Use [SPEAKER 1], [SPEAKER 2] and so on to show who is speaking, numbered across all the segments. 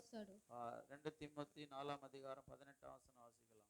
[SPEAKER 1] వస్తాడు.
[SPEAKER 2] 2 తిమోతి 4 அதிகாரம் 18 வசனம் வாசிக்கலாம்.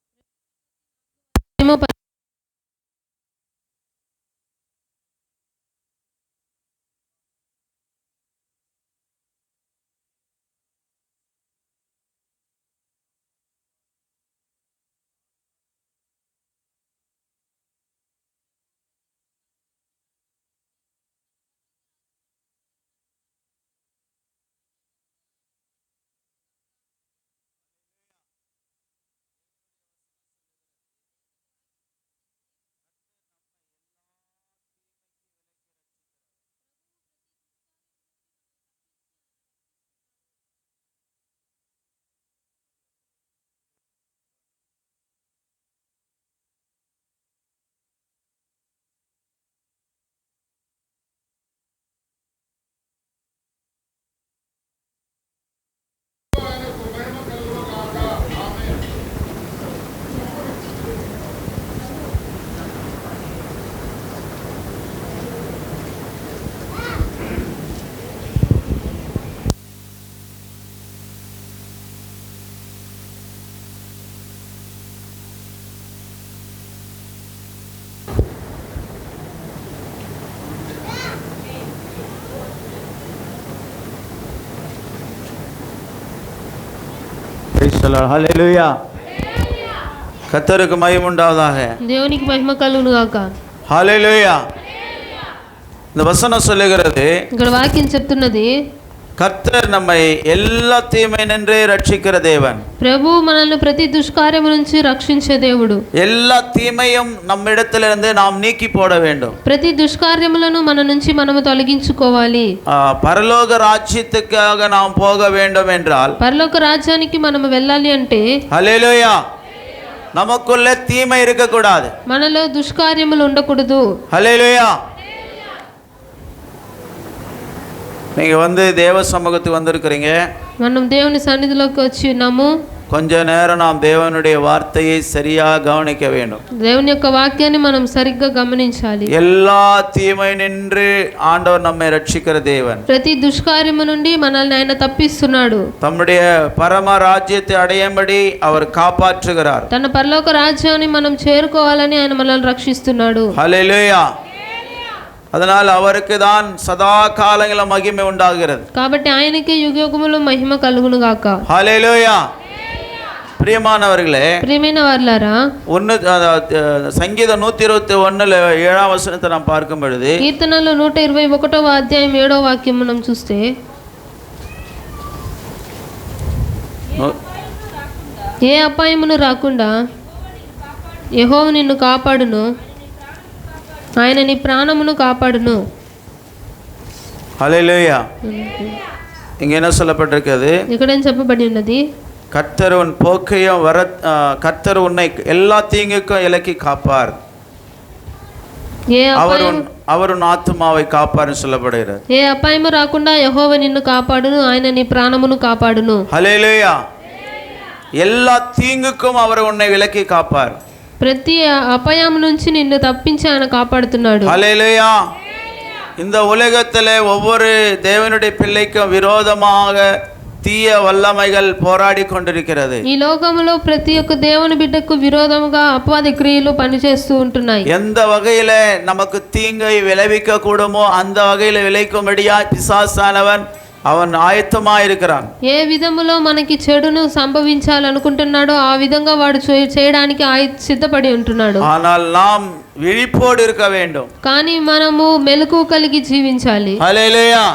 [SPEAKER 2] హల్లెలూయా. கர்த்தருக்கு மகிமை உண்டாவதாக.
[SPEAKER 1] దేవునికి మహిమ కలుగును గాక.
[SPEAKER 2] హల్లెలూయా. இந்த வசனம் சொல்லுகிறது,
[SPEAKER 1] ఇక్కడ వాక్యం చెప్తున్నది,
[SPEAKER 2] கர்த்தர் நம்மை எல்லா தீமை நின்று ரட்சிக்கிற தேவன்.
[SPEAKER 1] ప్రభు మనల్ని ప్రతి దుష్కార్యము నుంచి రక్షించే దేవుడు.
[SPEAKER 2] எல்லா தீமையும் நம்மிடத்திலிருந்து நாம் நீக்கி போட வேண்டும்.
[SPEAKER 1] ప్రతి దుష్కార్యములను మన నుంచి మనము తొలగించుకోవాలి.
[SPEAKER 2] பரலோக ராஜ்யத்துக்காக நாம் போக வேண்டும் என்றால்,
[SPEAKER 1] పరలోక రాజ్యానికి మనము వెళ్ళాలి అంటే,
[SPEAKER 2] హల్లెలూయా, நமக்குள்ள தீமை இருக்க கூடாது.
[SPEAKER 1] మనలో దుష్కార్యములు ఉండకూడదు.
[SPEAKER 2] ஹல்லேலூயா. நீங்க தேவ சமூகத்துக்கு வந்திருக்கிறீங்க.
[SPEAKER 1] మనం దేవుని సన్నిధిలోకి వచ్చి ఉన్నాము.
[SPEAKER 2] கொஞ்ச நேரம் நாம் தேவனுடைய வார்த்தையை சரியா கவனிக்க வேண்டும்.
[SPEAKER 1] దేవుని యొక్క వాక్యాన్ని మనం సరిగ్గా గమనించాలి.
[SPEAKER 2] எல்லா தீமை நின்று ஆண்டவர் நம்மை ரட்சிக்கிற தேவன்.
[SPEAKER 1] ప్రతి దుష్కార్యము నుండి మనల్ని ఆయన తప్పిస్తున్నాడు.
[SPEAKER 2] தம்முடைய பரம ராஜ்யத்தை அடையும்படி அவர் காப்பாற்றுகிறார்.
[SPEAKER 1] తన పరలోక రాజ్యాన్ని మనం చేరుకోవాలని ఆయన మనల్ని రక్షిస్తున్నాడు.
[SPEAKER 2] హల్లెలూయా. அதனால் அவருக்கு தான் சதா காலங்களிலும் மகிமை உண்டாகிறது.
[SPEAKER 1] కాబట్టి ఆయనకి యుగయుగములు మహిమ కలుగును గాక.
[SPEAKER 2] హల్లెలూయా. பிரியமானவர்களே,
[SPEAKER 1] ప్రియమైన వారలారా,
[SPEAKER 2] సంగీతం 121 7వ వచనத்தை நாம் பார்க்கும் பொழுது,
[SPEAKER 1] కీర్తనలు 121వ అధ్యాయం 7వ వాక్యం మనం చూస్తే, ఏ అపాయమును రాకుండా యెహోవా నిన్ను కాపాడును, ఆయన నీ ప్రాణమును కాపాడును.
[SPEAKER 2] హల్లెలూయా. இங்க என்ன சொல்லப்பட்டிருக்கிறது?
[SPEAKER 1] ఇక్కడ ఏం చెప్పబడి ఉన్నది?
[SPEAKER 2] கர்த்தர் உன் போக்கையும் கர்த்தர் உன்னை எல்லா தீங்குக்கும் விலக்கி காப்பார். அவர் உன் ஆத்துமாவை காப்பார்னு சொல்லப்படுகிறது.
[SPEAKER 1] ఏ అపాయము రాకుండా యెహోవా నిన్ను కాపాడును, ఆయన నీ ప్రాణమును కాపాడును.
[SPEAKER 2] హల్లెలూయా. எல்லா தீங்குக்கும் அவர் உன்னை விலக்கி காப்பார்.
[SPEAKER 1] ప్రతి అపాయం నుంచి నిన్ను తప్పించి ఆయన కాపాడుతున్నాడు.
[SPEAKER 2] హల్లెలూయా. இந்த உலகத்திலே ஒவ்வொரு தேவனுடைய பிள்ளைக்கும் விரோதமாக தீய வல்லமைகள் போராடி கொண்டிருக்கிறது.
[SPEAKER 1] ఈ లోకములో ప్రతి ఒక్క దేవుని బిడ్డకు విరోధముగా అపవాది క్రియలు పనిచేస్తూ ఉంటున్నాయి.
[SPEAKER 2] எந்த வகையில நமக்கு தீங்கை விளைவிக்க கூடுமோ அந்த வகையில விளைக்கும்படியா பிசாசானவன் அவன் ஆயத்தமாயிருக்கிறான்.
[SPEAKER 1] ఏ విధములో మనకి చెడును సంభవించాలనుకుంటున్నాడో ఆ విధంగా వాడు చేయడానికి సిద్ధపడి ఉంటున్నాడు.
[SPEAKER 2] ஆனால் நாம் விழிப்போடு இருக்க வேண்டும்.
[SPEAKER 1] కానీ మనము మెలకువ కలిగి జీవించాలి.
[SPEAKER 2] హల్లెలూయా.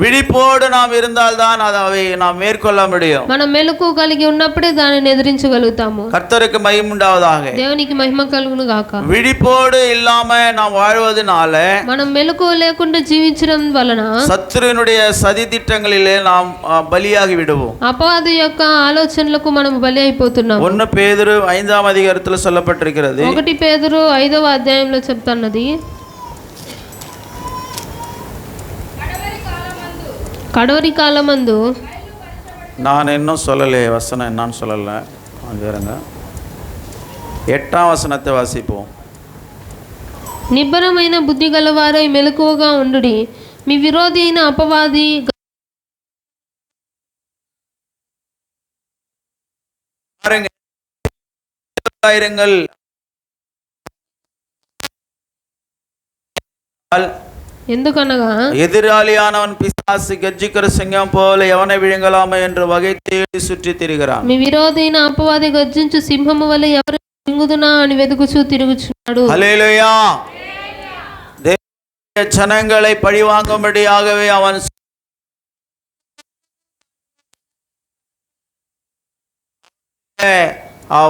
[SPEAKER 2] విడిపోడు நாம் இருந்தால்தான் அதை நாம் மேற்கொள்ள முடியும்.
[SPEAKER 1] మనం మెలకువ కలిగి ఉన్నప్పుడే దానిని ఎదిరించగలుగుతాము.
[SPEAKER 2] கர்த்தருக்கு மகிமை உண்டாவதாக.
[SPEAKER 1] దేవునికి మహిమ కలుగును గాక.
[SPEAKER 2] విడిపోடு இல்லாம நாம் வாழ்வதனால,
[SPEAKER 1] మనం మెలకువ లేకుండా జీవించడం వలన
[SPEAKER 2] சத்துருவினுடைய சதி திட்டங்களிலே நாம் பலியாகி விடுவோம்.
[SPEAKER 1] అపవాది యొక్క ఆలోచనలకు మనం బలి అయిపోతున్నాం.
[SPEAKER 2] 1 పేతురు 5వ అధ్యాయంలో சொல்லப்பட்டிருக்கிறது.
[SPEAKER 1] 1 పేతురు 5వ అధ్యాయంలో చెప్తున్నది, కడవరి కాలమందు,
[SPEAKER 2] நான் இன்னும் சொல்லலை, வசனம் என்னன்னு சொல்லலை, வேறுங்க 8ஆம் வசனத்தை வாசிப்போம்.
[SPEAKER 1] నిబ్బరమైన బుద్ధి గలవారై మెలకువగా ఉండుడి, మీ విరోధి అయిన అపవాది
[SPEAKER 2] பாருங்க, இருங்கள்.
[SPEAKER 1] ఎందుకనగా
[SPEAKER 2] எதிராளியானவன் பிசாசு கர்ஜிக்கிற சிங்கம் போல எவனை விழுங்கலாமா என்று வகை தேடி சுற்றி திரிகிறான்.
[SPEAKER 1] మీ విరోధి అయిన అపవాది గర్జించు సింహము వలె ఎవరు మింగుదునా అని వెతుకుచూ తిరుగుచున్నాడు.
[SPEAKER 2] హల్లెలూయా. தேவனுடைய ஜனங்களை பழிவாங்கும்படியாகவே அவன்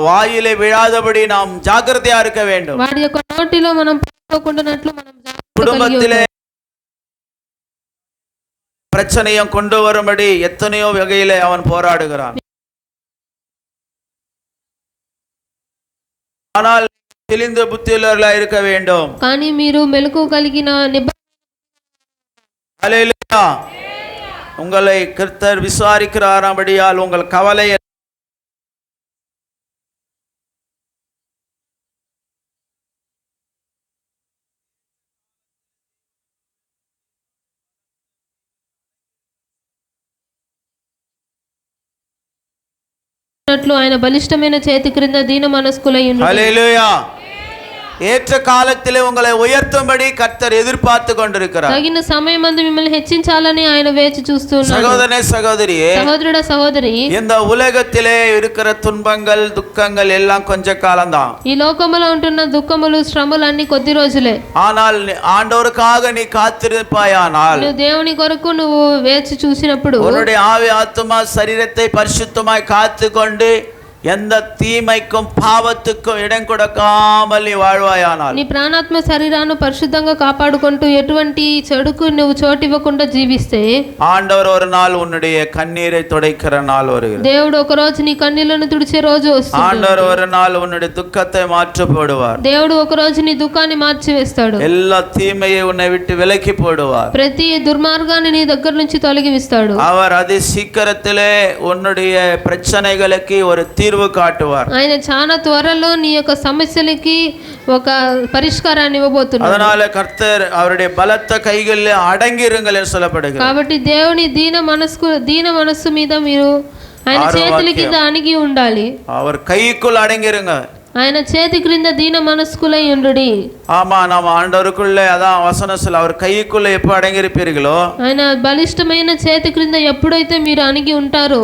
[SPEAKER 2] வாயிலே விழாதபடி நாம் ஜாக்கிரதையா இருக்க வேண்டும்.
[SPEAKER 1] వాడి యొక్క నోటిలో మనం పడకుండానట్లు మనం
[SPEAKER 2] குடும்பத்திலே பிரச்சனையும் கொண்டு வரும்படி எத்தனையோ வகையிலே அவன் போராடுகிறான். ஆனால் தெளிந்த புத்தியுள்ளவர்களாய் இருக்க வேண்டும்.
[SPEAKER 1] కానీ మీరు మెలకువ కలిగిన
[SPEAKER 2] ஹல்லேலூயா. உங்களை கர்த்தர் விசாரிக்கிறாரபடியால் உங்கள் கவலை
[SPEAKER 1] ఆయన బలిష్టమైన చేతి క్రింద దీన మనస్కులై ఉండుడి.
[SPEAKER 2] హల్లెలూయా. ஏற்ற காலத்திலே உங்களை உயர்த்தும்படி கர்த்தர் எதிர்பார்த்து கொண்டிருக்கிறார்.
[SPEAKER 1] తగిన సమయమందు మిమ్మల్ని హెచ్చించాలని ఆయన వేచి చూస్తున్నాడు.
[SPEAKER 2] சகோதரனே சகோதரியே,
[SPEAKER 1] సహోదరుడా సహోదరి,
[SPEAKER 2] இந்த உலகத்திலே இருக்கிற துன்பங்கள் துக்கங்கள் எல்லாம் கொஞ்ச காலம்தான்.
[SPEAKER 1] ఈ లోకములో ఉంటున్న దుఃఖములు శ్రమలు అన్ని కొద్ది రోజులే.
[SPEAKER 2] ஆனால் ஆண்டவருக்காக நீ காத்திருப்பாயானால்,
[SPEAKER 1] నువ్వు దేవుని కొరకు నువ్వు వేచి చూసినప్పుడు
[SPEAKER 2] உன்னுடைய ஆவி ஆத்துமா சரீரத்தை பரிசுத்தமாய் காத்துக்கொண்டு எந்த தீமைக்கும் பாவத்துக்கும் இடம் கொடுக்காமல் நீ வாழ்வாயானால்,
[SPEAKER 1] నీ ప్రాణాత్మ శరీరాన్ని పరిశుద్ధంగా కాపాడుకుంటూ ఎటువంటి చెడుకు నువ్వు చోటివ్వకుండా జీవిస్తే
[SPEAKER 2] ஆண்டவர் ஒரு நாள் உன்னுடைய கண்ணீரை துடைக்கிற நாள் வருகிறது.
[SPEAKER 1] దేవుడు ఒక రోజు నీ కన్నీళ్లను తుడిచే రోజు వస్తుంది.
[SPEAKER 2] ஆண்டவர் ஒரு நாள் உன்னுடைய துக்கத்தை மாற்றி போடுவார்.
[SPEAKER 1] దేవుడు ఒక రోజు నీ దుఃఖాన్ని మార్చి వేస్తాడు.
[SPEAKER 2] எல்லா தீமையை உன்னை விட்டு விலக்கி போடுவார்.
[SPEAKER 1] ప్రతి దుర్మార్గాన్ని నీ దగ్గర నుంచి తొలగిస్తాడు.
[SPEAKER 2] அவர் అతి சீக்கிரத்திலே உன்னுடைய பிரச்சனைகளுக்கு ஒரு தீர்வு காட்டுவார்.
[SPEAKER 1] ఆయన చాలా త్వరలో నీ యొక్క సమస్యలకి ఒక పరిష్కారాన్ని ఇవ్వబోతున్నాడు.
[SPEAKER 2] அதனால கர்த்தர் அவருடைய பலத்த கைகளில் அடங்கிருங்கள் என்று சொல்லப்படுகிறது.
[SPEAKER 1] కాబట్టి దేవుని దీన మనస్సు మీద మీరు ఆయన చేతుల కింద అణిగి ఉండాలి.
[SPEAKER 2] அவர் கைக்குள் அடங்கிருங்க.
[SPEAKER 1] ఆయన చేతి క్రింద దీన మనస్కులై ఉండుడి.
[SPEAKER 2] ஆமா, நம்ம ஆண்டவருக்குள்ளே அதான் வசனம் சொல்ல, அவர் கைக்குள்ள எப்ப அடங்கியிருப்பீர்களோ,
[SPEAKER 1] ఆయన బలిష్టమైన చేతి క్రింద ఎప్పుడైతే మీరు అణిగి ఉంటారో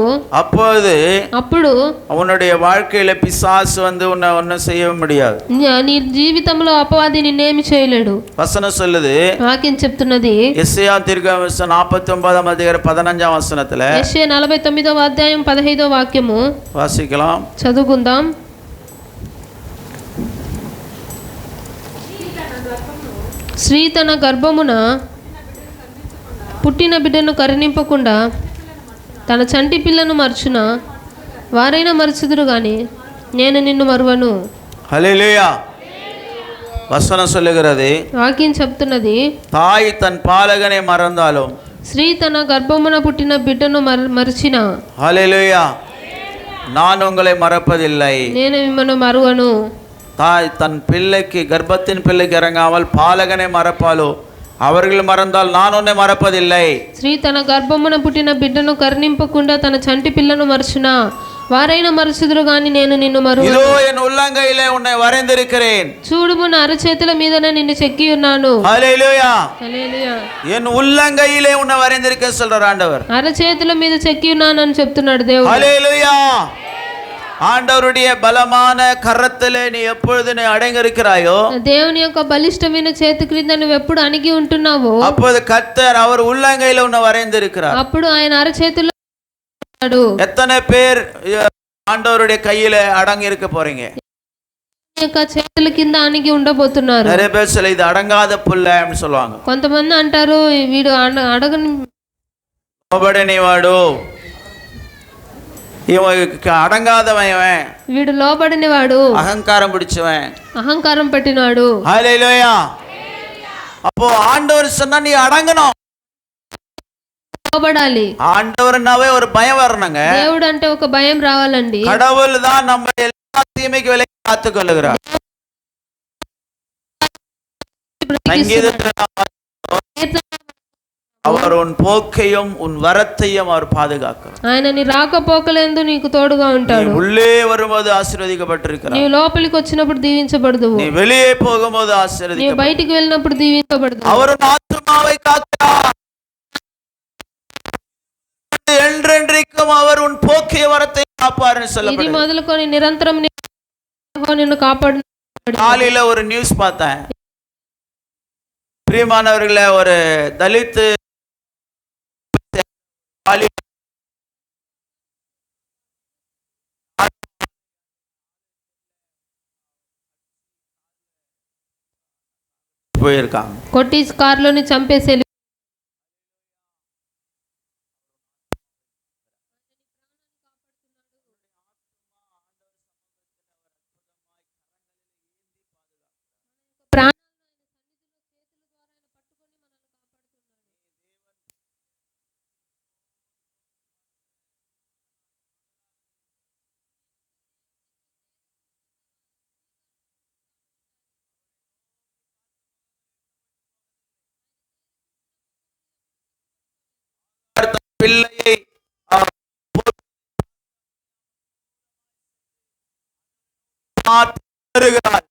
[SPEAKER 2] అప్పుడు உன்னுடைய வாழ்க்கையில பிசாசு வந்து உன்னை ஒன்னும் செய்ய முடியாது.
[SPEAKER 1] నీ జీవితంలో అపవాది నిన్నేమి చేయలేడు.
[SPEAKER 2] வசனம் சொல்லுது,
[SPEAKER 1] వాక్యం చెప్తున్నది,
[SPEAKER 2] యెషయా దీర్ఘదర్శనం 49వ అధ్యాయం 15వ వచనத்துல,
[SPEAKER 1] యెషయా 49వ అధ్యాయం 15వ వాక్యము
[SPEAKER 2] వాసికలాం,
[SPEAKER 1] చదువుకుందాం. స్త్రీ తన గర్భమున పుట్టిన బిడ్డను కరుణింపకుండా తన చంటి పిల్లను మర్చున వారైనా మరచుదురు గాని నేను నిన్ను మరువను.
[SPEAKER 2] హల్లెలూయా. వచనం சொல்லுகிறது,
[SPEAKER 1] వాక్యం చెప్తున్నది,
[SPEAKER 2] తాయి తన పాలగనే మరందాலும்
[SPEAKER 1] స్త్రీ తన గర్భమున పుట్టిన బిడ్డను మరచిన,
[SPEAKER 2] హల్లెలూయా, நான் உங்களை மறப்பதில்லை,
[SPEAKER 1] నేను మిమ్మల్ని మరువను.
[SPEAKER 2] தாய் தன் பிள்ளைக்கு கர்ப்பத்தின் பிள்ளைக்கு இறங்காமல் பாலகனை மறப்பாலோ அவர்கள் மறந்தால் நான் உன்னை மறப்பதில்லை.
[SPEAKER 1] స్త్రీ తన గర్భమున పుట్టిన బిడ్డను కరుణింపకుండా తన చంటి పిల్లను మరచున వారైనా మరచుదురు గాని నేను నిన్ను మరువను.
[SPEAKER 2] இதோ என் உள்ளங்கையிலே உன்னை வரைந்திருக்கிறேன்,
[SPEAKER 1] చూడుము నా అరచేతుల మీదనే నిన్ను చెక్కి ఉన్నాను.
[SPEAKER 2] హల్లెలూయా.
[SPEAKER 1] హల్లెలూయా.
[SPEAKER 2] என் உள்ளங்கையிலே உன்னை வரைந்திருக்கேன் சொல்றார் ஆண்டவர்.
[SPEAKER 1] అరచేతుల మీద చెక్కి ఉన్నాను అని చెప్తున్నాడు దేవుడు.
[SPEAKER 2] హల్లెలూయా. ஆண்டவருடைய பலமான கரத்திலே நீ எப்பொழுது நீ அடங்கி இருக்கிறாயோ,
[SPEAKER 1] దేవుని యొక్క బలిష్టమైన చేతి క్రింద నువ్వు ఎప్పుడు అణిగి ఉంటున్నావో
[SPEAKER 2] அப்போது கர்த்தர் அவர் உள்ளங்கையில உன்னை வரைந்திருக்கிறார்.
[SPEAKER 1] అప్పుడు ఆయన అరచేతుల్లో ఉన్నాడు.
[SPEAKER 2] எத்தனை பேர் ஆண்டவருடைய கையில அடங்கி இருக்க போறீங்க?
[SPEAKER 1] యొక్క చేతుల కింద అణిగి ఉండబోతున్నారు.
[SPEAKER 2] நிறைய பேர் சொல்ல இது அடங்காத புள்ளன்னு சொல்லுவாங்க.
[SPEAKER 1] కొంతమంది అంటారు వీడు అడగని
[SPEAKER 2] లోబడని వాడు, అడంగాదవన్,
[SPEAKER 1] వీడు లోబడిన వాడు,
[SPEAKER 2] అహంకారం பிடிச்சவன்,
[SPEAKER 1] అహంకారం పట్టినాడు.
[SPEAKER 2] హల్లెలూయా. அப்போ ஆண்டவர் சொன்னா நீ அடங்கணும்,
[SPEAKER 1] లోబడాలి.
[SPEAKER 2] ஆண்டவர்னாவே ஒரு பயம் வரணுங்க.
[SPEAKER 1] దేవుడు అంటే ఒక భయం రావాలండి.
[SPEAKER 2] கடவுள் தான் நம்ம எல்லா தீமைக்கு விலக்கி காத்துக் கொள்ளுகிறார். அவர் உன் போக்கையும் உன் வரத்தையும் அவர் பாதுகாக்கிறார்.
[SPEAKER 1] ఆయన నీ రాకపోకలందు నీకు తోడుగా ఉంటాడు.
[SPEAKER 2] நீ உள்ளே வரும்போது ஆசீர்வதிக்கப்பட்டிருக்கிறாய்.
[SPEAKER 1] నీవు లోపలికి వచ్చినప్పుడు దీవించబడదువు.
[SPEAKER 2] நீ வெளியே போகும்போது
[SPEAKER 1] నీవు
[SPEAKER 2] ఆశీర్వదించబడతావు.
[SPEAKER 1] బయటికి వెళ్ళినప్పుడు దీవించబడదువు.
[SPEAKER 2] அவர் உன் ஆத்துமாவை காக்கிறார். என்றென்றைக்கும் அவர் உன் போக்கை வரத்தை காப்பார் என்று
[SPEAKER 1] ఇది
[SPEAKER 2] சொல்லப்படுகிறது.
[SPEAKER 1] మొదలుకొని నిరంతరం నిన్ను కాపాడు.
[SPEAKER 2] காலையில ஒரு நியூஸ் பார்த்தேன். பிரியமானவர்களே, ஒரு தலித் போயிருக்காங்க.
[SPEAKER 1] కొట్టి కారులోని చంపేసి వెళ్ళి
[SPEAKER 2] பிள்ளையை வருகிறார்.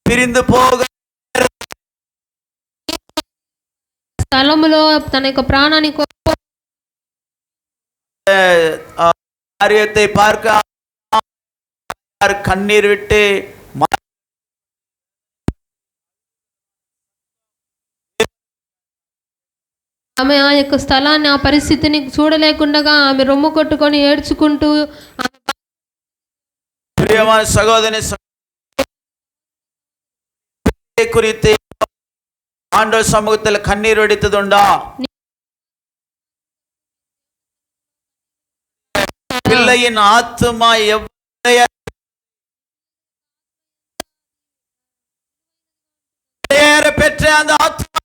[SPEAKER 2] பிரிந்து போக
[SPEAKER 1] స్థలములో తన యొక్క ప్రాణాన్ని
[SPEAKER 2] காரியத்தை பார்க்க கண்ணீர் விட்டு
[SPEAKER 1] ఆమె ఆ యొక్క స్థలాన్ని ఆ పరిస్థితిని చూడలేకుండా ఆమె రొమ్ము కొట్టుకొని ఏడ్చుకుంటూ
[SPEAKER 2] பிரியமான சகோதரனே, குறித்து ஆண்டவர் சமூகத்தில் கண்ணீர் வெடித்ததுண்டா? பிள்ளையின் ஆத்துமா பெற்ற அந்த ஆத்மா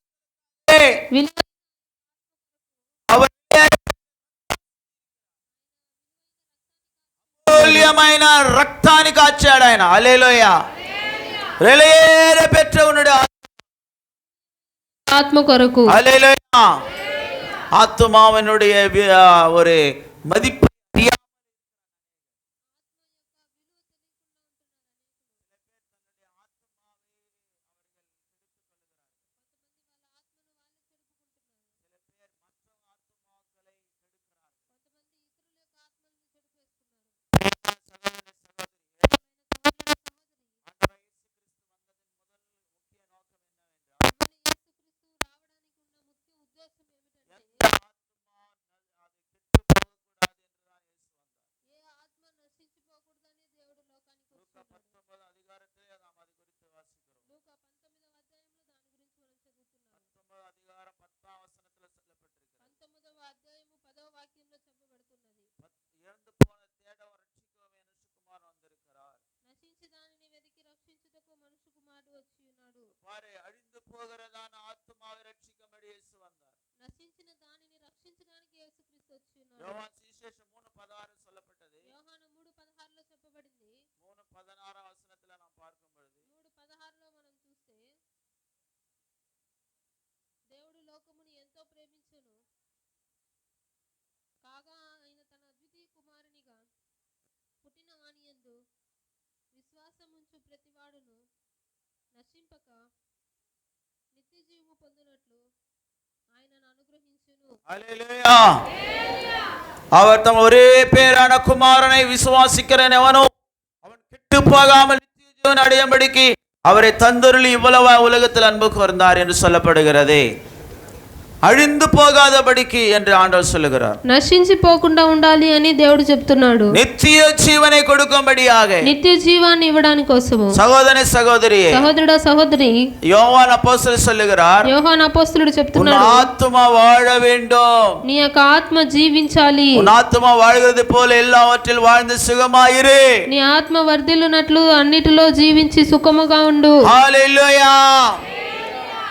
[SPEAKER 2] అమూల్యమైన రక్తాన్ని కాచాడు ఆయన. హల్లెలూయా. వెలయేర పెற்ற உன்னுடைய
[SPEAKER 1] ఆత్మ కొరకు.
[SPEAKER 2] హల్లెలూయా. ஆத்துமாவினுடைய ஒரு மதிப்பு அழிந்து போகிறதான ஆத்துமாவை ரட்சிக்கும்படி இயேசு வந்தார்.
[SPEAKER 1] నశించిన దానిని రక్షించడానికి యేసుక్రీస్తు వచ్చి ఉన్నాడు.
[SPEAKER 2] యోహాను సువిశేషం 3:16 சொல்லப்பட்டது.
[SPEAKER 1] యోహాను 3:16లో చెప్పబడింది.
[SPEAKER 2] 3:16 వచనத்துல நாம் பார்க்கும் பொழுது
[SPEAKER 1] 3:16లో మనం చూస్తే దేవుడు లోకమును ఎంతో ప్రేమించెను కాగా ఆయన తన అద్వితీయ కుమారునిగా పుట్టిన వానియందు విశ్వాసముంచు ప్రతివాడును నశింపక నిత్య జీవము పొందునట్లు ఆయనను అనుగ్రహించెను.
[SPEAKER 2] హల్లెలూయా. அவர் தம் ஒரே பேரான குமாரனை விசுவாசிக்கிறவன் எவனோ அவன் கெட்டு போகாமல் நித்திய ஜீவன் அடையும்படிக்கு அவரை தந்தருளி இவ்வளவு உலகத்தில் அன்பு கூர்ந்தார் என்று சொல்லப்படுகிறது. అழிந்து పోగాదబడికి என்று ఆండவர் சொல்லுகிறார்.
[SPEAKER 1] నశించిపోకుండా ఉండాలి అని దేవుడు చెప్తున్నాడు.
[SPEAKER 2] నిత్య జీవனை கொடுக்கும்படியாக
[SPEAKER 1] నిత్య జీవాన్ని ఇవ్వడానికి కోసము.
[SPEAKER 2] సహోదరనే సహోదరియే,
[SPEAKER 1] సహోదరుడా సహోదరి,
[SPEAKER 2] యోహాను అపోస్తలుడు சொல்லுகிறார்,
[SPEAKER 1] యోహాను అపోస్తలుడు చెప్తున్నాడు,
[SPEAKER 2] உன் ஆத்துமா வாழ வேண்டும்,
[SPEAKER 1] నీ యొక్క ఆత్మ జీవించాలి.
[SPEAKER 2] உன் ஆத்துமா வாழ்கிறது போல எல்லாவற்றில் வாழ்ந்து சுகமாயிரு.
[SPEAKER 1] నీ ఆత్మ వర్ధిల్లునట్లు అన్నిటిలో జీవించి సుఖముగా ఉండు.
[SPEAKER 2] హల్లెలూయా.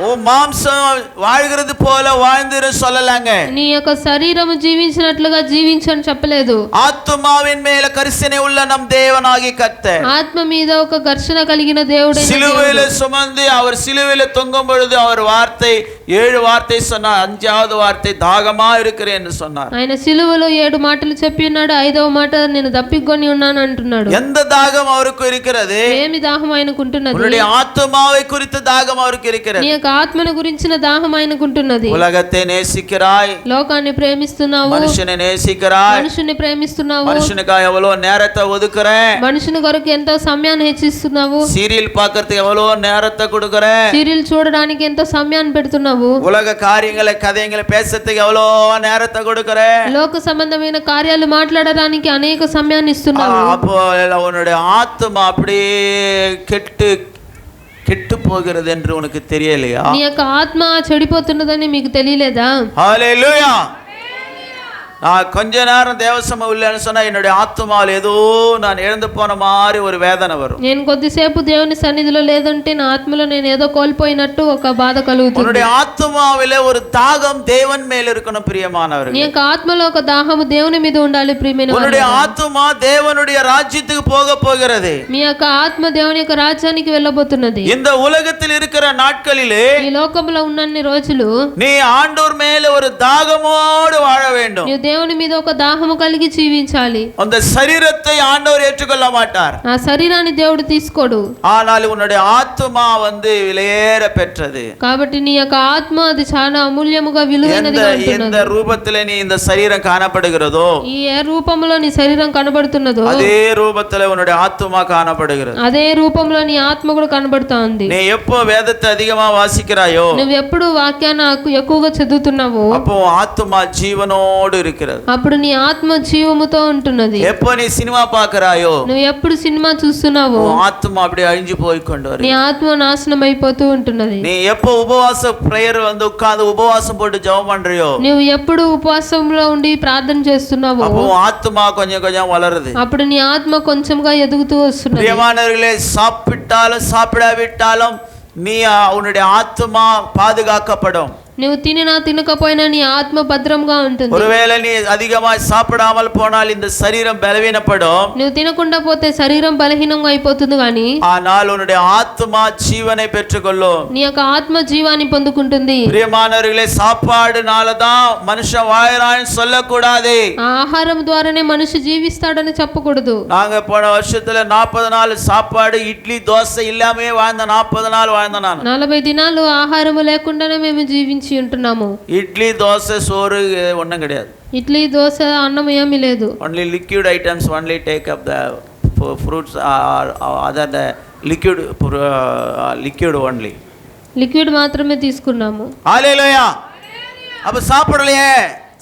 [SPEAKER 2] ఓ మాంసం வாழ்கிறது போல வாழ்ந்துరు சொல்லலாங்க.
[SPEAKER 1] నీ యొక్క శరీరము జీవించినట్లుగా జీవించని చెప్పలేదు.
[SPEAKER 2] ஆத்துமாவின் மேல கரிசனை உள்ள நம் தேவனாகி கர்த்தர்.
[SPEAKER 1] ఆత్మ మీద ఒక ఘర్షణ కలిగిన దేవుడైన
[SPEAKER 2] சிலுவையில சுமந்து அவர் சிலுவையில தொங்கும் பொழுது அவர் வார்த்தை 7 வார்த்தை சொன்னார். 5வது வார்த்தை தாகமா இருக்கிறேன் என்று சொன்னார்.
[SPEAKER 1] ఆయన సిలువలో 7 మాటలు చెప్పి ఉన్నాడు. 5వ మాట నేను దప్పికొని ఉన్నాను అంటున్నాడు.
[SPEAKER 2] எந்த தாகம் அவருக்கு இருக்கிறது?
[SPEAKER 1] ఏమి దాహం ఆయనకుంటున్నది?
[SPEAKER 2] உன்னுடைய ஆத்துமாவை குறித்த தாகம் அவருக்கு இருக்கிறது.
[SPEAKER 1] నీ యొక్క ఆత్మను గురించిన దాహం ఆయనకుంటున్నది.
[SPEAKER 2] உலகத்தை நேசிக்கிறாய்,
[SPEAKER 1] లోకాన్ని ప్రేమిస్తున్నావు,
[SPEAKER 2] மனுஷனை நேசிக்கிறாய்,
[SPEAKER 1] మనుషుని ప్రేమిస్తున్నావు,
[SPEAKER 2] மனுஷனுக்காக எவ்வளவு நேரத்தை ஒதுக்குறேன்,
[SPEAKER 1] మనుషుని కొరకు ఎంతో సమయాన్ని హెచ్చిస్తున్నావు,
[SPEAKER 2] சீரியல் பார்க்கறதுக்கு எவ்வளவு நேரத்தை கொடுக்குறேன்,
[SPEAKER 1] సీరియల్ చూడడానికి ఎంతో సమయాన్ని పెడుతున్నావు,
[SPEAKER 2] உலக காரியங்களை கதைகளை பேசுறதுக்கு எவ்வளவு நேரத்தை கொடுக்குறேன்,
[SPEAKER 1] లోక సంబంధమైన కార్యాలు మాట్లాడడానికి అనేక సమయాన్ని ఇస్తున్నావు.
[SPEAKER 2] அப்போ உன்னுடைய ஆத்துமா அப்படியே கெட்டு போகிறது என்று உனக்கு தெரியலையா?
[SPEAKER 1] నీ యొక్క ఆత్మ చెడిపోతున్నదని మీకు తెలియలేదా?
[SPEAKER 2] ஹல்லேலூயா. நான் கொஞ்ச நேரம் தேவசமம் இல்லைன்னு சொன்னா என்னுடைய ஆத்துமாவில் ஏதோ நான் இழந்து போன மாதிரி ஒரு வேதனை வரும்.
[SPEAKER 1] నేను కొద్దిసేపు దేవుని సన్నిధిలో లేదంటే నా ఆత్మలో నేను ఏదో కోల్పోయినట్టు ఒక బాధ కలుగుతుంది.
[SPEAKER 2] உன்னுடைய ஆத்துமாவிலே ஒரு தாகம் தேவன் மேல் இருக்கணும் பிரியமானவர்களே.
[SPEAKER 1] నీ యొక్క ఆత్మలో ఒక దాహము దేవుని మీద ఉండాలి ప్రియమైన వారు.
[SPEAKER 2] உன்னுடைய ஆத்துமா தேவனுடைய ராஜ்யத்துக்கு போக போகிறது.
[SPEAKER 1] మీ యొక్క ఆత్మ దేవుని యొక్క రాజ్యానికి వెళ్ళబోతున్నది.
[SPEAKER 2] இந்த உலகத்தில் இருக்கிற நாட்களிலே
[SPEAKER 1] ఈ లోకంలో ఉన్నన్ని రోజులు
[SPEAKER 2] நீ ஆண்டவர் மேல ஒரு தாகமோடு வாழ வேண்டும்.
[SPEAKER 1] నీవు దేవుని మీద ఒక దాహము కలిగి జీవించాలి.
[SPEAKER 2] அந்த சரீரத்தை ஆண்டவர் ஏற்றுக்கொள்ள மாட்டார்.
[SPEAKER 1] ఆ శరీరాన్ని దేవుడు తీసుకోడు.
[SPEAKER 2] ஆனால் உன்னுடைய ஆத்துமா விலையேற பெற்றது.
[SPEAKER 1] కాబట్టి నీ యొక్క ఆత్మ అది చాలా అమూల్యముగా విలువైనదిగా
[SPEAKER 2] எந்த
[SPEAKER 1] ఉంటున్నది.
[SPEAKER 2] రూపத்திலே நீ இந்த சரீரம் காணப்படுகிறதோ,
[SPEAKER 1] ఈ ఏ రూపంలో నీ శరీరం కనబడుతున్నదో
[SPEAKER 2] அதே రూపத்திலே உன்னுடைய ஆத்துமா காணப்படுகிறது.
[SPEAKER 1] అదే రూపంలో నీ ఆత్మ కూడా కనబడుతా ఉంది.
[SPEAKER 2] நீ எப்போ வேதத்தை அதிகமா வாசிக்கிறாயோ,
[SPEAKER 1] నువ్వు ఎప్పుడు వాక్యాన్ని ఎక్కువగా చదువుతున్నావో
[SPEAKER 2] அப்போ ஆத்துமா ஜீவனோடு இருக்கிறது.
[SPEAKER 1] అప్పుడు నీ ఆత్మ జీవముతో ఉంటున్నది.
[SPEAKER 2] எப்போ நீ சினிமா பார்க்கறாயோ,
[SPEAKER 1] నువ్వు ఎప్పుడు సినిమా చూస్తున్నావో
[SPEAKER 2] ஆத்துமா அப்படியே அழிஞ்சு போய் கொண்டு
[SPEAKER 1] నీ ఆత్మ నాశనం అయిపోతూ ఉంటున్నది.
[SPEAKER 2] நீ எப்போ உபவாச பிரேயர் உட்கார்ந்து உபவாசம் போட்டு ஜெபம் பண்றியோ,
[SPEAKER 1] నువ్వు ఎప్పుడు ఉపవాసంలో ఉండి ప్రార్థన చేస్తున్నావో
[SPEAKER 2] அப்போ ஆத்துமா கொஞ்சம் கொஞ்சம் வளருது.
[SPEAKER 1] అప్పుడు నీ ఆత్మ కొంచెంగా ఎదుగుతూ వస్తున్నది.
[SPEAKER 2] பிரியமானவர்களே, சாப்பிட்டாலும் சாப்பிடாவிட்டாலும் நீ உன்னுடைய ஆத்துமா பாதுகாக்கப்படும்.
[SPEAKER 1] నువ్వు తినినా తినకపోయినా నీ ఆత్మ భద్రంగా ఉంటుంది.
[SPEAKER 2] ஒருவேளை நீ அதிகமாய் சாப்பிடாமல் போனால் இந்த சரீரம் பலவீனப்படும்.
[SPEAKER 1] నువ్వు తినకుండా పోతే శరీరం బలహీనంగా అయిపోతుంది కానీ
[SPEAKER 2] ஆனால் உன்னுடைய ஆத்துமா ஜீவனை பெற்றுக்கொள்ளும்.
[SPEAKER 1] నీ యొక్క ఆత్మ జీవాన్ని పొందుకుంటుంది.
[SPEAKER 2] பிரியமானவர்களே, சாப்பாடுனால தான் மனுஷன் வாழறான்னு சொல்லக்கூடாது.
[SPEAKER 1] ఆ ఆహారం ద్వారానే మనిషి జీవిస్తాడని చెప్పకూడదు.
[SPEAKER 2] நாங்க போன வருஷத்துல 40 நாள் சாப்பாடு இட்லி தோசை இல்லாமே வாழ்ந்த 40 நாள் வாழ்ந்த நான்.
[SPEAKER 1] 40 దినాలు ఆహారం లేకుండానే మేము జీవించి ఉంటున్నాము.
[SPEAKER 2] இட்லி தோசை சோறு ஒண்ணும் கிடையாது.
[SPEAKER 1] ఇడ్లీ దోశ అన్నం ఏమీ లేదు.
[SPEAKER 2] only liquid items, only take up the fruits or other the liquid only.
[SPEAKER 1] Liquid మాత్రమే తీసుకున్నాము.
[SPEAKER 2] ஹல்லேலூயா. அப்ப சாப்பிடலையே,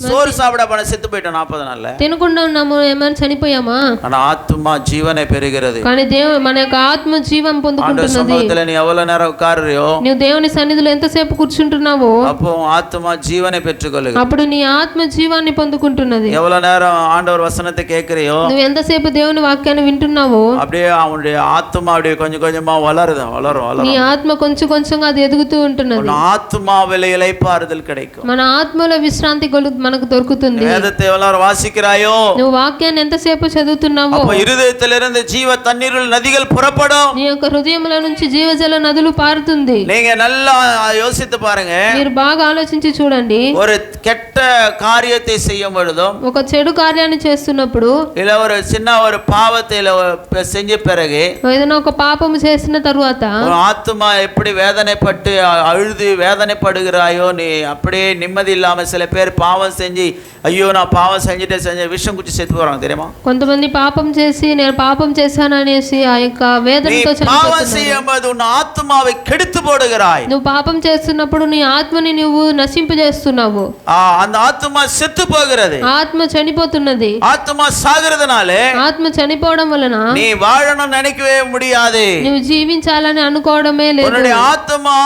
[SPEAKER 2] சோறு சாப்பிட போன செத்து போயிட்டோம் 40 நாள்ல.
[SPEAKER 1] తినకుండా ఉన్నాము, ఏమైనా చనిపోయామా?
[SPEAKER 2] ஆனா ஆத்துமா ஜீவனை பெறுகிறது.
[SPEAKER 1] కానీ మన యొక్క ఆత్మ జీవం పొందుకుంటున్నది.
[SPEAKER 2] சமூகத்துல நீ எவ்வளவு நேரம் உட்காருறியோ,
[SPEAKER 1] నువ్వు దేవుని సన్నిధిలో ఎంతసేపు కూర్చుంటున్నావో
[SPEAKER 2] அப்போ ஆத்துமா ஜீவனை பெற்றுக்கொள்ளுகிறது.
[SPEAKER 1] అప్పుడు నీ ఆత్మ జీవాన్ని పొందుకుంటున్నది.
[SPEAKER 2] எவ்வளவு நேரம் ஆண்டவர் வசனத்தை கேட்கறியோ,
[SPEAKER 1] నువ్వు ఎంతసేపు దేవుని వాక్యాన్ని వింటున్నావో
[SPEAKER 2] அப்படியே அவனுடைய ஆத்துமா அப்படியே கொஞ்சம் கொஞ்சமா வளரும்.
[SPEAKER 1] నీ ఆత్మ కొంచెం కొంచెంగా అది ఎదుగుతూ ఉంటున్నది.
[SPEAKER 2] ஆத்துமாவிலே இளைப்பாறுதல் கிடைக்கும்.
[SPEAKER 1] మన ఆత్మలో విశ్రాంతి మనకు దొరుకుతుంది.
[SPEAKER 2] வேதத்தை எவ்வளவு வாசிக்கிறாயோ,
[SPEAKER 1] నువ్వు వాక్యాన్ని ఎంతసేపు చదువుతున్నావో
[SPEAKER 2] அப்ப இருதயத்திலிருந்து ஜீவ தண்ணீர்கள் நதிகள் புறப்படும்.
[SPEAKER 1] నీ యొక్క హృదయంలో నుంచి జీవజల నదులు పారుతుంది.
[SPEAKER 2] நீங்க நல்லா யோசித்து பாருங்க.
[SPEAKER 1] మీరు బాగా ఆలోచించి చూడండి.
[SPEAKER 2] ஒரு கெட்ட காரியத்தை செய்யும் பொழுதும்,
[SPEAKER 1] ఒక చెడు కార్యాన్ని చేస్తున్నప్పుడు,
[SPEAKER 2] இல்ல ஒரு சின்ன ஒரு பாவத்தை செஞ்ச பிறகு
[SPEAKER 1] ఏదైనా ఒక పాపము చేసిన తరువాత
[SPEAKER 2] ஆத்துமா எப்படி வேதனைப்பட்டு அழுது வேதனைப்படுகிறாயோ, நீ அப்படியே நிம்மதி இல்லாம சில பேர் பாவம் செஞ்சு ஐயோ நான் பாவம் செஞ்ச விஷம் குச்சி செத்து போறாங்க தெரியுமா?
[SPEAKER 1] కొంతమంది పాపం చేసి నేను పాపం చేశాను అనేసి ఆ యొక్క వేదనతో
[SPEAKER 2] பாவம் செய்யும்போது உன் ஆத்துமாவை கெடுத்து போடுகிறாய்.
[SPEAKER 1] నువ్వు పాపం చేస్తున్నప్పుడు నీ ఆత్మని నువ్వు నశింపజేస్తున్నావు.
[SPEAKER 2] அந்த ஆத்துமா செத்து போகிறது.
[SPEAKER 1] ఆత్మ చనిపోతున్నది.
[SPEAKER 2] ஆத்துமா சாகிறதுனாலே
[SPEAKER 1] ఆత్మ చనిపోవడం వలన
[SPEAKER 2] நீ வாழணும் நினைக்கவே முடியாது.
[SPEAKER 1] నువ్వు జీవించాలని అనుకోవడమే లేదు.
[SPEAKER 2] உன்னுடைய ஆத்துமா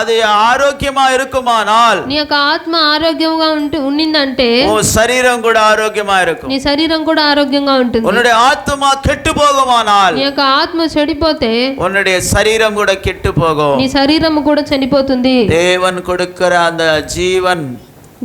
[SPEAKER 2] அது ஆரோக்கியமா இருக்குமானால்,
[SPEAKER 1] నీ యొక్క ఆత్మ ఆరోగ్యంగా ఉండిందంటే
[SPEAKER 2] உன் சரீரம் கூட ஆரோக்கியமா இருக்கும்.
[SPEAKER 1] నీ శరీరం కూడా ఆరోగ్యంగా ఉంటుంది.
[SPEAKER 2] உன்னுடைய ஆத்துமா கெட்டு போகுமானால்,
[SPEAKER 1] నీ యొక్క ఆత్మ చెడిపోతే
[SPEAKER 2] உன்னுடைய சரீரம் கூட கெட்டு போகும்.
[SPEAKER 1] నీ శరీరం కూడా చనిపోతుంది.
[SPEAKER 2] தேவன் கொடுக்கிற அந்த ஜீவன்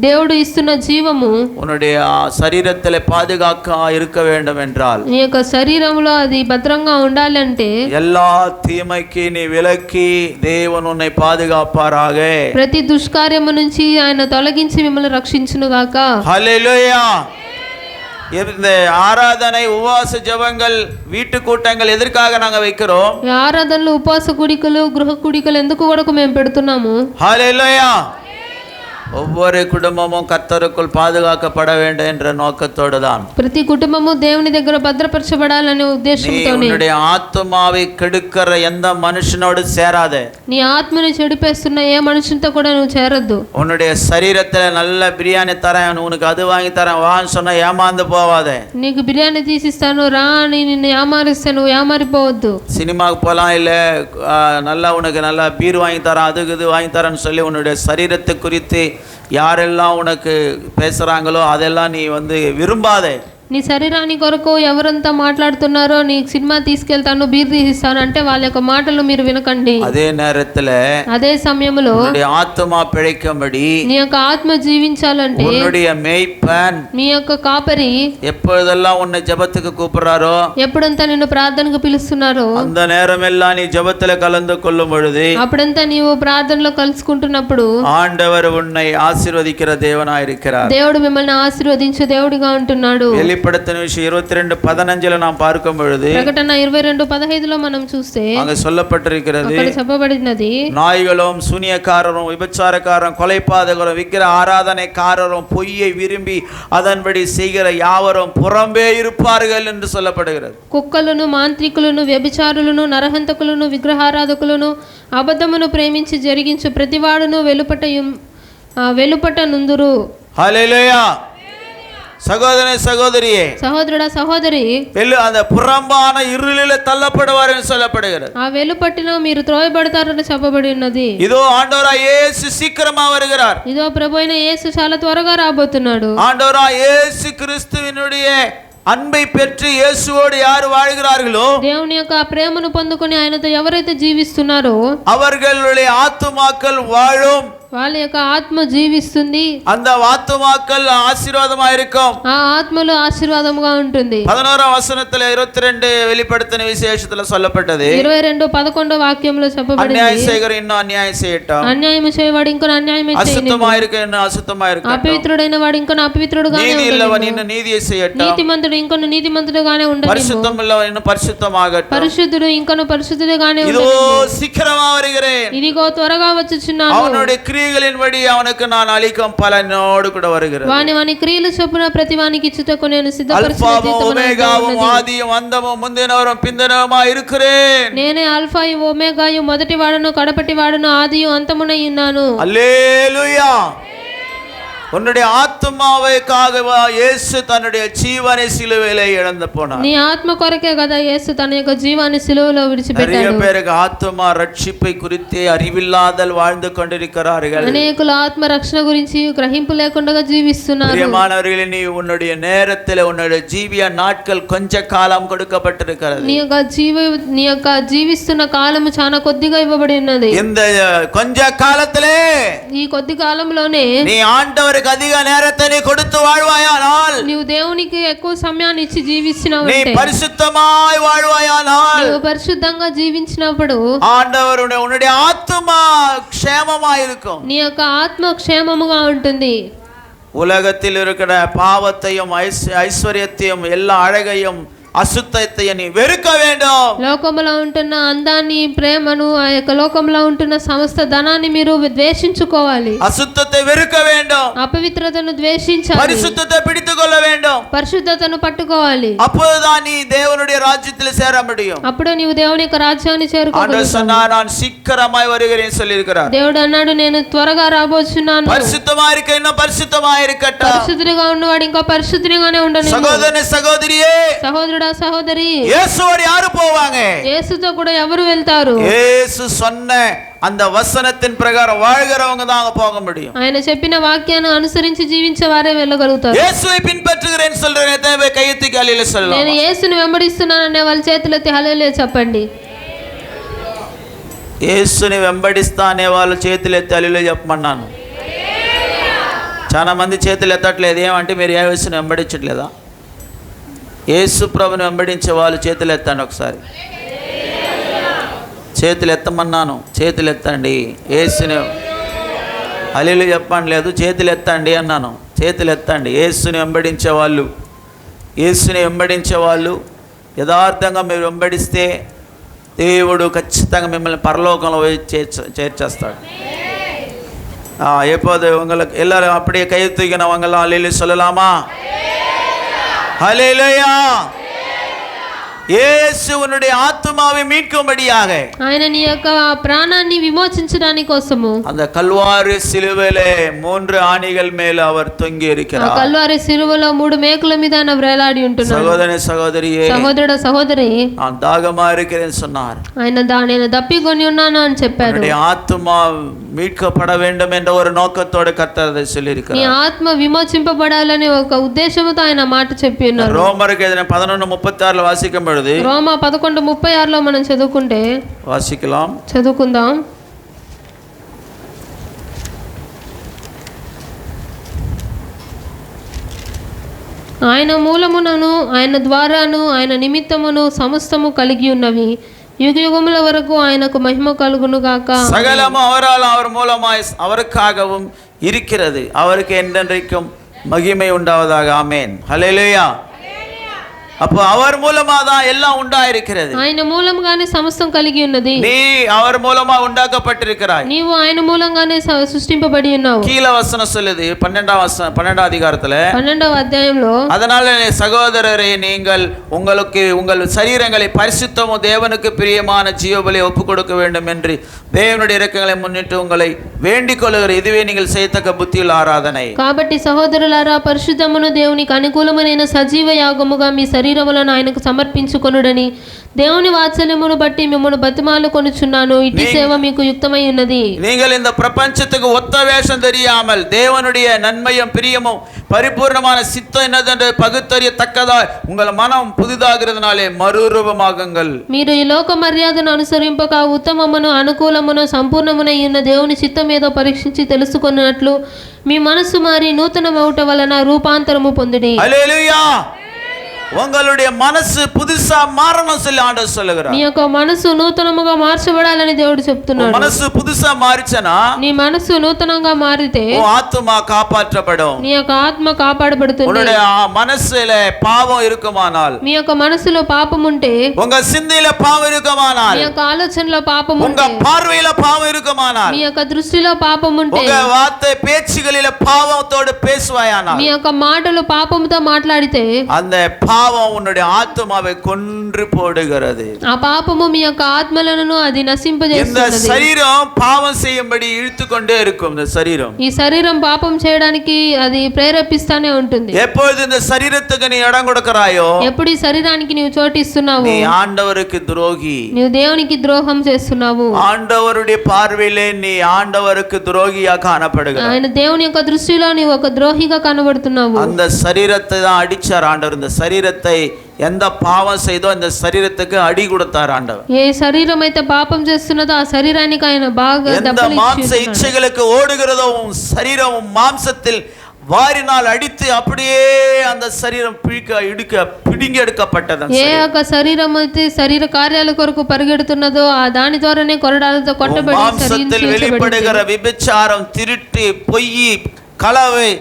[SPEAKER 1] దేవుడు ఇస్తున్న జీవము
[SPEAKER 2] உன்னுடைய சரீரத்தில் பாதுகாக்க இருக்க வேண்டும் என்றால்,
[SPEAKER 1] నీ యొక్క శరీరంలో అది భద్రంగా ఉండాలంటే
[SPEAKER 2] எல்லா தீமைக்கு நீ விலக்கி தேவன் உன்னை பாதுகாப்பாராக.
[SPEAKER 1] ప్రతి దుష్కార్యము నుంచి ఆయన తొలగించి మిమ్మల్ని రక్షించును గాక.
[SPEAKER 2] ஹல்லேலூயா. இந்த ஆராதனை உபவாச ஜெபங்கள் வீட்டு கூட்டங்கள் எதற்காக நாங்க வைக்கிறோம்?
[SPEAKER 1] ఈ ఆరాధనలు ఉపవాస కూడికలు గృహ కూడికలు ఎందుకు కొరకు మేము పెడుతున్నాము?
[SPEAKER 2] ஹல்லேலூயா. ஒவ்வொரு குடும்பமும் கர்த்தருக்குள் பாதுகாக்கப்பட வேண்டும் என்ற நோக்கத்தோடு தான்.
[SPEAKER 1] ప్రతి కుటుంబము దేవుని దగ్గర భద్రపరచబడాలనే ఉద్దేశంతోనే.
[SPEAKER 2] உன்னுடைய ஆத்துமாவை கெடுக்கிற எந்த மனுஷனோடு சேராதே.
[SPEAKER 1] నీ ఆత్మని చెడిపేస్తున్న ఏ మనుషులతో కూడా నువ్వు చేరొద్దు.
[SPEAKER 2] உன்னுடைய சரீரத்துல நல்ல பிரியாணி தரேன், உனக்கு அது வாங்கி தரேன் வான்னு சொன்னா ஏமாந்து போவாதே.
[SPEAKER 1] నీకు బిర్యానీ తీసిస్తాను రా అని నిన్ను ఏమారిస్తే నువ్వు ఏమారిపోవద్దు.
[SPEAKER 2] சினிமாவுக்கு போகலாம், இல்லை நல்லா உனக்கு நல்லா பீர் வாங்கி தரேன், அதுக்கு இது வாங்கி தரேன்னு சொல்லி உன்னுடைய சரீரத்தை குறித்து யாரெல்லாம் உனக்கு பேசுகிறாங்களோ அதெல்லாம் நீ விரும்பாதே.
[SPEAKER 1] నీ శరీరాన్ని కొరకు ఎవరంతా మాట్లాడుతున్నారో నీకు సినిమా తీసుకెళ్తాను బీర్ తీసిస్తాను అంటే వాళ్ళ యొక్క మాటలు మీరు వినకండి.
[SPEAKER 2] అదే నేరத்துல
[SPEAKER 1] అదే సమయంలో
[SPEAKER 2] உன்னுடைய ஆத்துமா பிழைக்கும்படி
[SPEAKER 1] నీ యొక్క ఆత్మ జీవించాలంటే
[SPEAKER 2] உன்னுடைய மேய்ப்பன்
[SPEAKER 1] నీ యొక్క కాపరి
[SPEAKER 2] எப்பொழுதெல்லாம் உன்னை ஜெபத்துக்கு கூப்பிடுறாரோ,
[SPEAKER 1] ఎప్పుడంతా నిన్ను ప్రార్థనకు పిలుస్తున్నారో
[SPEAKER 2] அந்த நேரமெல்லாம் நீ ஜெபத்துல கலந்து கொள்ளும் பொழுது,
[SPEAKER 1] అప్పుడంతా నీవు ప్రార్థనలో కలుసుకుంటున్నప్పుడు
[SPEAKER 2] ஆண்டவர் உன்னை ஆசీర్వదిக்கிற தேவனாயிருக்கிறார்.
[SPEAKER 1] దేవుడు మిమ్మల్ని ఆశీర్వదించే దేవుడిగా ఉంటున్నాడు.
[SPEAKER 2] வெளிப்படுத்தின விஷயம் 22:15 நாம் பார்க்கும் பொழுது,
[SPEAKER 1] ప్రకటన 22:15 మనం చూస్తే
[SPEAKER 2] அங்க சொல்லப்பட்டிருக்கிறது,
[SPEAKER 1] అక్కడ చెప్పబడినది,
[SPEAKER 2] நாய்களும் சூனியக்காரரும் விபச்சாரக்காரரும் கொலைபாதகரும் விக்கிர ஆராதனைக்காரரும் பொய்யை விரும்பி அதன்படி செய்கிற யாவரும் புறம்பே இருப்பார்கள் என்று சொல்லப்படுகிறது.
[SPEAKER 1] కుక్కలను మాంత్రికులను వ్యభిచారులను నరహంతకులను విగ్రహారాధకులను అబద్ధమును ప్రేమించి జరిగించు ప్రతివాడును వెలుపట నుందురు.
[SPEAKER 2] హల్లెలూయా. சகோதரனே சகோதரியே,
[SPEAKER 1] సహోదరుడా సహోదరి,
[SPEAKER 2] அந்த புறம்பான இருளிலே தள்ளப்படுவார் என்று சொல்லப்படுகிறது.
[SPEAKER 1] ఆ వెలుపట్టిన మీరు త్రోయబడతారని చెప్పబడి ఉన్నది.
[SPEAKER 2] இதோ ஆண்டவராய் இயேசு சீக்கிரமா வருகிறார்.
[SPEAKER 1] ఇదో ప్రభువైన యేసు చాలా త్వరగా రాబోతున్నాడు.
[SPEAKER 2] ஆண்டவராய் இயேசு கிறிஸ்துவினுடைய அன்பை பெற்று இயேசுவோடு யார் வாழ்கிறார்களோ,
[SPEAKER 1] దేవుని యొక్క ప్రేమను పొందుకొని ఆయనతో ఎవరైతే జీవిస్తున్నారో
[SPEAKER 2] அவர்களுடைய ஆத்துமாக்கள் வாழும்.
[SPEAKER 1] వాళ్ళ యొక్క ఆత్మ జీవిస్తుంది.
[SPEAKER 2] அந்த ஆத்துமாக்கள் ஆசீர்வாதமா இருக்கும்.
[SPEAKER 1] ఆ ఆత్మలు ఆశీర్వాదముగా ఉంటుంది.
[SPEAKER 2] 11వ వచనத்துல 22 வெளிப்படுத்தின விசேஷத்துல சொல்லப்பட்டது,
[SPEAKER 1] 22:11 వాక్యంలో చెప్పబడింది,
[SPEAKER 2] அநியாயம் செய்கிற இன்னும் அநியாயம் செய்யட்டும்,
[SPEAKER 1] అన్యాయం చేయవాడు ఇంకొన అన్యాయం చేయని,
[SPEAKER 2] அசுத்தமா இருக்க இன்னும் அசுத்தமா இருக்கட்டும்,
[SPEAKER 1] అపవిత్రుడైన వాడు ఇంకొన అపవిత్రుడుగానే
[SPEAKER 2] நீதி
[SPEAKER 1] ఉండనివ్వు,
[SPEAKER 2] இல்லவன் இன்னும் நீதியை செய்யட்டும்,
[SPEAKER 1] నీతిమంతుడు ఇంకొన నీతిమంతుడుగానే ఉండనివ్వు,
[SPEAKER 2] பரிசுத்தம் இல்லவன் இன்னும் பரிசுத்தமாகட்டும்,
[SPEAKER 1] పరిశుద్ధుడు ఇంకొన పరిశుద్ధుడుగానే
[SPEAKER 2] இதோ
[SPEAKER 1] ఉండనివ్వు,
[SPEAKER 2] சீக்கிரமா வருகிறேன்,
[SPEAKER 1] ఇదిగో త్వరగా వచ్చుచున్నాను,
[SPEAKER 2] அவனுடைய கிரியைகளின்படி அவனுக்கு நான் அளிக்கும் பலனோடு கூட வருகிறேன்,
[SPEAKER 1] వాని క్రియలు చొప్పున ప్రతి వానికి ఇచ్చుటకు నేను
[SPEAKER 2] అల్ఫాவும் ఒమేగాவும் ఆదిயும் అంతமும் முந்தினவரும் பிந்தினவருமா இருக்கிறேன்.
[SPEAKER 1] నేనే అల్ఫాయు ఒమేగాయు మొదటి వాడను కడపటి వాడను ఆదియు అంతమునై ఉన్నాను.
[SPEAKER 2] அல்லேலூயா. உன்னுடைய ஆத்மாவுக்காக இயேசு தன்னுடைய ஜீவனை சிலுவையிலே இழந்து போனார்.
[SPEAKER 1] నీ ఆత్మ కొరకే కదా యేసు తన యొక్క జీవాన్ని సిలువలో విడిచిపెట్టాడు.
[SPEAKER 2] நிறைய பேருக்கு ஆத்மா ரட்சிப்பை குறித்து அறிவில்லாதல் வாழ்ந்து கொண்டிருக்கிறார்கள்.
[SPEAKER 1] అనేకులు ఆత్మ రక్షణ గురించి గ్రహింపు లేకుండా జీవిస్తున్నారు.
[SPEAKER 2] ప్రియమానవர்களே, நீ உன்னுடைய நேரத்தில் உன்னுடைய ஜீவிய நாட்கள் கொஞ்ச காலம் கொடுக்கப்பட்டிருக்கிறது.
[SPEAKER 1] నీ యొక్క జీవిస్తున్న కాలము చాలా కొద్దిగా ఇవ్వబడి ఉన్నది.
[SPEAKER 2] இந்த கொஞ்ச காலத்திலே
[SPEAKER 1] ఈ కొద్ది కాలంలోనే
[SPEAKER 2] நீ ஆண்டவருக்கு அதிக நேரத்தை நீ கொடுத்து வாழ்வாயானால்,
[SPEAKER 1] నీవు దేవునికి ఎక్కువ సమయాన్ని ఇచ్చి జీవించినావంటే,
[SPEAKER 2] நீ பரிசுத்தமாய் வாழ்வாயானால்,
[SPEAKER 1] నీవు పరిశుద్ధంగా జీవించినప్పుడు
[SPEAKER 2] ஆண்டவருடைய உன்னுடைய ஆத்துமா க்ஷேமமாய் இருக்கும்.
[SPEAKER 1] నీ యొక్క ఆత్మ క్షేమముగా ఉంటుంది.
[SPEAKER 2] உலகத்தில் இருக்கிற பாவத்தையும் ஐஸ்வர்யத்தையும் எல்லா அழகையும் అశుద్ధతని நீ వెరుక வேண்டும்.
[SPEAKER 1] లోకములో ఉంటున్న అందాన్ని ప్రేమను ఆ యొక్క లోకంలో ఉంటున్న సమస్త ధనాన్ని మీరు ద్వేషించుకోవాలి.
[SPEAKER 2] అశుద్ధத்தை వెరుక வேண்டும்.
[SPEAKER 1] అపవిత్రతను ద్వేషించాలి.
[SPEAKER 2] பரிசுத்தத்தை பிடித்துக் கொள்ள வேண்டும்.
[SPEAKER 1] పరిశుద్ధతను పట్టుకోవాలి.
[SPEAKER 2] அப்போதுதான் நீ தேவனுடைய ராஜ்யத்தில் சேர முடியும்.
[SPEAKER 1] అప్పుడు నీవు దేవుని యొక్క రాజ్యాన్ని చేరుకోగలవు.
[SPEAKER 2] ஆண்டவர் சொன்னார், நான் சீக்கிரமாய் வருகிறேன் சொல்லி இருக்கிறார்.
[SPEAKER 1] దేవుడు అన్నాడు, నేను త్వరగా రాబోచున్నాను.
[SPEAKER 2] పరిశుద్ధமா இருக்க இன்னும் పరిశుద్ధமா இருக்கட்டும்.
[SPEAKER 1] పరిశుద్ధుడిగా ఉన్నవాడు ఇంకా పరిశుద్ధుడిగానే ఉండని.
[SPEAKER 2] సహోదరనే సహోదరియే,
[SPEAKER 1] సహోదరుడా సహోదరి,
[SPEAKER 2] యేసుவோடு யாரு போவாங்க?
[SPEAKER 1] యేసుతో కూడా ఎవరు వెళ్తారు?
[SPEAKER 2] యేసు சொன்ன அந்த வசனத்தின் பிரகாரம் வாழ்கிறவங்க தான் அங்க போக முடியும்.
[SPEAKER 1] ఆయన చెప్పిన వాక్యాన్ని అనుసరించి జీవించే వారే వెళ్ళగలుగుతారు.
[SPEAKER 2] యేసుவை பின்பற்றுகிறேன் சொல்றேன் எத்தனை கையெత్తి హల్లెలూయా சொல்லலாம்.
[SPEAKER 1] నేను యేసుని వెంబడిస్తున్నాననే వాళ్ళ చేతులెత్తి హల్లెలూయా చెప్పండి.
[SPEAKER 2] యేసుని వెంబడిస్తా అనే వాళ్ళ చేతులెత్తి హల్లెలూయా చెప్పమన్నాను. చాలా మంది చేతులు ఎత్తట్లేదు. ఏమంటే మీరు యేసుని వెంబడించట్లేదా? యేసు ప్రభుని వెంబడించే వాళ్ళు చేతులు ఎత్తండి ఒకసారి. చేతులు ఎత్తమన్నాను, చేతులు ఎత్తండి. యేసుని హల్లెలూయా చెప్పండి, లేదు చేతులు ఎత్తండి అన్నాను. చేతులు ఎత్తండి. యేసుని వెంబడించే వాళ్ళు, యేసుని వెంబడించే వాళ్ళు యథార్థంగా మీరు వెంబడిస్తే దేవుడు ఖచ్చితంగా మిమ్మల్ని పరలోకంలో చేర్చేస్తాడు. எப்போது உங்களுக்கு எல்லாரும் அப்படியே கை தூக்கினவங்களாம் ஹல்லேலூயா சொல்லலாமா? ஹல்லேலூயா. యేసువునుடைய ఆత్మவை மீட்கும்படியாக
[SPEAKER 1] ఆయన నీ యొక్క ప్రాణాన్ని విమోచించడానికి కోసము
[SPEAKER 2] அந்த கல்வாரி சிலுவையிலே 3 ஆணிகள் மேல் அவர் தொங்கி இருக்கிறார்.
[SPEAKER 1] ఆ కల్వారి సిలువలో 3 మేకుల మీద ఆయన వేలాడి ఉంటున్నాడు.
[SPEAKER 2] సహోదరనే సహోదరియే,
[SPEAKER 1] సహోదరుడు సహోదరి,
[SPEAKER 2] நான் தாகமா இருக்கிறேன்னு சொன்னார்.
[SPEAKER 1] నేను దప్పికొని ఉన్నాను అని చెప్పారు.
[SPEAKER 2] அவருடைய ஆத்மா மீட்கப்பட வேண்டும் என்ற ஒரு நோக்கத்தோடு கர்த்தர் அதை சொல்லியிருக்கிறார்.
[SPEAKER 1] నీ ఆత్మ విమోచింపబడాలని ఒక ఉద్దేశంతో ఆయన మాట చెప్పి ఉన్నారు.
[SPEAKER 2] రోమருக்கு 11:36 వాసికం
[SPEAKER 1] రోమా 11:36 మనం చదువుకుంటే చదువుకుందాం. ఆయన మూలమునను ఆయన ద్వారాను ఆయన నిమిత్తమును సమస్తము కలిగి ఉన్నవి. யுகயுகமுல வரைக்கும் ఆయనకు మహిమ కలుగును గాక.
[SPEAKER 2] சகலமும் அவரால் அவர் மூலமாய் அவருக்காகவும் இருக்கிறது. அவருக்கு என்றென்றைக்கும் மகிமை உண்டாவதாக. ஆமென். ஹல்லேலூயா. அப்போ அவர் மூலமா தான் எல்லாம் உண்டாயிருக்கிறது.
[SPEAKER 1] ఆయన మూలంగానే సమస్తం కలిగి ఉన్నది.
[SPEAKER 2] நீ அவர் மூலமா உண்டாக்கப்பட்டிருக்கிறாய்.
[SPEAKER 1] నీవు ఆయన మూలంగానే సృష్టింపబడి ఉన్నావు.
[SPEAKER 2] கீழ வசனம் சொல்லுது 12వ அதிகாரத்துல
[SPEAKER 1] 12వ అధ్యాయంలో,
[SPEAKER 2] அதனால சகோதரரே நீங்கள் உங்களுக்கு உங்கள் சரீரங்களை பரிசுத்தமும் தேவனுக்கு பிரியமான ஜீவபலி ஒப்புக் கொடுக்க வேண்டும் என்று தேவனுடைய இரக்கங்களை முன்னிட்டு உங்களை வேண்டிக் கொள்ளுகிற இதுவே நீங்கள் செய்யத்தக்க புத்தியுள்ள ఆరాధனை.
[SPEAKER 1] కాబట్టి సహోదరులారా, పరిశుద్ధమును దేవునికి అనుకూలమైన సజీవ యాగముగా మీ శరీరములను ఆయనకు సమర్పించుకొనుడని దేవుని వాత్సల్యమును బట్టి మిమ్మల్ని బతిమాలు కొనుచున్నాను. ఇట్టి సేవ మీకు యుక్తమై ఉన్నది.
[SPEAKER 2] நீங்கள் இந்த பிரபஞ்சத்துக்கு ஒத்த வேஷம் தெரியாமல் தேவனுடைய நன்மையும் பிரியமும் பரிபூர்ணமான சித்தம் என்னதென்று பகுத்தறியத்தக்கதா உங்கள் மனம் புதிதாகிறதுனாலே மறுரூபமாகுங்கள்.
[SPEAKER 1] మీరు ఈ లోక మర్యాదను అనుసరింపక ఉత్తమమును అనుకూలమును సంపూర్ణమునై ఉన్న దేవుని చిత్తం ఏదో పరీక్షించి తెలుసుకున్నట్లు మీ మనస్సు మారి నూతనమవుట వలన రూపాంతరము పొందుడి.
[SPEAKER 2] హల్లెలూయా. உங்களுடைய மனசு புதுசா மாறணும் சொல்லி ஆண்டவர் சொல்லுகிறார்.
[SPEAKER 1] నీ యొక్క మనసు నూతనముగా మార్చబడాలని దేవుడు చెప్తున్నాడు.
[SPEAKER 2] మనసు పుదుసా మార్చనా,
[SPEAKER 1] నీ మనసు నూతనంగా మారితే
[SPEAKER 2] உன் ஆத்துமா காப்பாற்றப்படும்.
[SPEAKER 1] నీ యొక్క ఆత్మ కాపాడబడుతుంది.
[SPEAKER 2] உன்னுடைய మనసుல பாவம் இருக்குமானால்,
[SPEAKER 1] మీ యొక్క మనసులో పాపం ఉంటే,
[SPEAKER 2] உங்க சிந்தையில பாவம் இருக்குமானால்,
[SPEAKER 1] మీ యొక్క ఆలోచనలో పాపం
[SPEAKER 2] உங்க
[SPEAKER 1] ఉంటే,
[SPEAKER 2] பார்வையில பாவம் இருக்குமானால்,
[SPEAKER 1] మీ యొక్క దృష్టిలో పాపం ఉంటే,
[SPEAKER 2] உங்க வார்த்தை பேச்சுகளில பாவத்தோடு பேசுவாயானால்,
[SPEAKER 1] మీ యొక్క మాటలు పాపంతో మాట్లాడితే
[SPEAKER 2] அந்த பாவம் உன்னுடைய ஆத்மாவை கொன்று போடுகிறது.
[SPEAKER 1] ఆ పాపము మీ యొక్క ఆత్మలను అది నశింపజేస్తుంది.
[SPEAKER 2] இந்த శరీరం పాపం செய்யும்படி இழுத்துக்கொண்டே இருக்கும். இந்த శరీరం,
[SPEAKER 1] ఈ శరీరం పాపం చేయడానికి అది ప్రేరేపిస్తానే ఉంటుంది.
[SPEAKER 2] எப்பொழுது இந்த சரீரத்துக்கு நீ இடம் கொடுக்கறாயோ,
[SPEAKER 1] ఎప్పుడు ఈ శరీరానికి నీవు చోటిస్తున్నావు,
[SPEAKER 2] நீ ஆண்டவருக்கு துரோகி.
[SPEAKER 1] నీవు దేవునికి ద్రోహం చేస్తున్నావు.
[SPEAKER 2] ஆண்டவருடைய பார்வையிலே நீ ஆண்டவருக்கு துரோகியா காணப்படுகிறாய்.
[SPEAKER 1] ఆయన దేవుని యొక్క దృష్టిలో నీవు ఒక ద్రోహిగా కనబడుతున్నావు.
[SPEAKER 2] அந்த சரீரத்தை தான் அடிச்சார் ஆண்டவர். இந்த சரீரத்தை எந்த பாவம் செய்தோ அந்த சரீரத்துக்கு அடி கொடுத்தார் ஆண்டவர்.
[SPEAKER 1] ఏ శరీరం అయితే పాపం చేస్తున్నదో ఆ శరీరానికి ఆయన బాగా
[SPEAKER 2] எந்த
[SPEAKER 1] దెబ్బలు
[SPEAKER 2] மாம்ச
[SPEAKER 1] ఇచ్చి
[SPEAKER 2] இச்சைகளுக்கு ஓடுகிறதோ உன் சரீரம் மாம்சத்தில் வாரினால் அடித்து அப்படியே அந்த சரீரம் பிடுங்கி எடுக்கப்பட்டது.
[SPEAKER 1] ఏ యొక్క శరీరం అయితే శరీర కార్యాల కొరకు పరిగెడుతున్నదో ఆ దాని ద్వారానే కొరడాలతో కొట్టబడి
[SPEAKER 2] மாம்சத்தில் வெளிப்படுகிற விபச்சாரம், திருட்டு, பொய், களவு,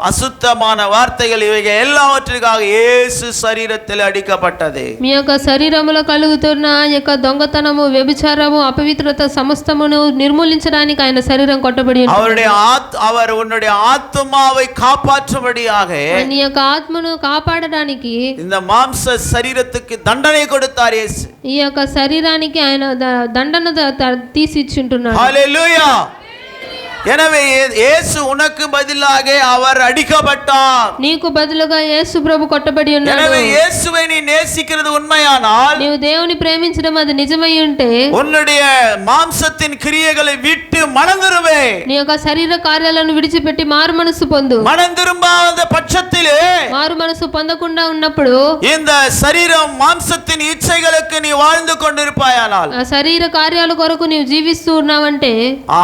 [SPEAKER 2] అశుద్ధமான వార్తలు ఇవి எல்லாவற்றிற்காக యేసు శరీరத்தில் అడిக்கப்பட்டது.
[SPEAKER 1] మీ యొక్క శరీరములో కలుగుతున్న యొక్క దొంగతనము, వ్యభిచారము, అపవిత్రత సమస్తమును నిర్మూలించడానికి ఆయన శరీరం కొట్టబడి ఉంది.
[SPEAKER 2] அவர் உன்னுடைய ஆத்மாவை காப்பாற்றும்படியாக
[SPEAKER 1] నీ యొక్క ఆత్మను కాపాడడానికి
[SPEAKER 2] இந்த மாம்ச శరీరத்துக்கு தண்டனை கொடுத்தார் యేసు.
[SPEAKER 1] ఈ యొక్క శరీరానికి ఆయన దండన తీసి ఇచ్చుంటున్నాడు.
[SPEAKER 2] హల్లెలూయా. எனவே இயேசு உனக்கு பதிலாக அவர் அடிக்கப்பட்டார்.
[SPEAKER 1] నీకు బదులుగా యేసు ప్రభు కొట్టబడి ఉన్నాడు.
[SPEAKER 2] எனவே இயேசுவை நீ நேசிக்கிறது உண்மையானால்,
[SPEAKER 1] నీవు దేవుని ప్రేమించడం అది నిజమై ఉంటే,
[SPEAKER 2] உன்னுடைய மாம்சத்தின் கிரியைகளை விட்டு மனம் திரும்பு.
[SPEAKER 1] నీ యొక్క శరీర కార్యాలను విడిచిపెట్టి మారు మనసు పొందు.
[SPEAKER 2] மனம் திரும்பாத பட்சத்திலே,
[SPEAKER 1] మారు మనసు పొందకుండా ఉన్నప్పుడు
[SPEAKER 2] இந்த சரீரம் மாம்சத்தின் இச்சைகளுக்கு நீ வாழ்ந்து கொண்டிருப்பாயானால்,
[SPEAKER 1] ఆ శరీర కార్యాల కొరకు నీవు జీవిస్తూ ఉన్నావంటే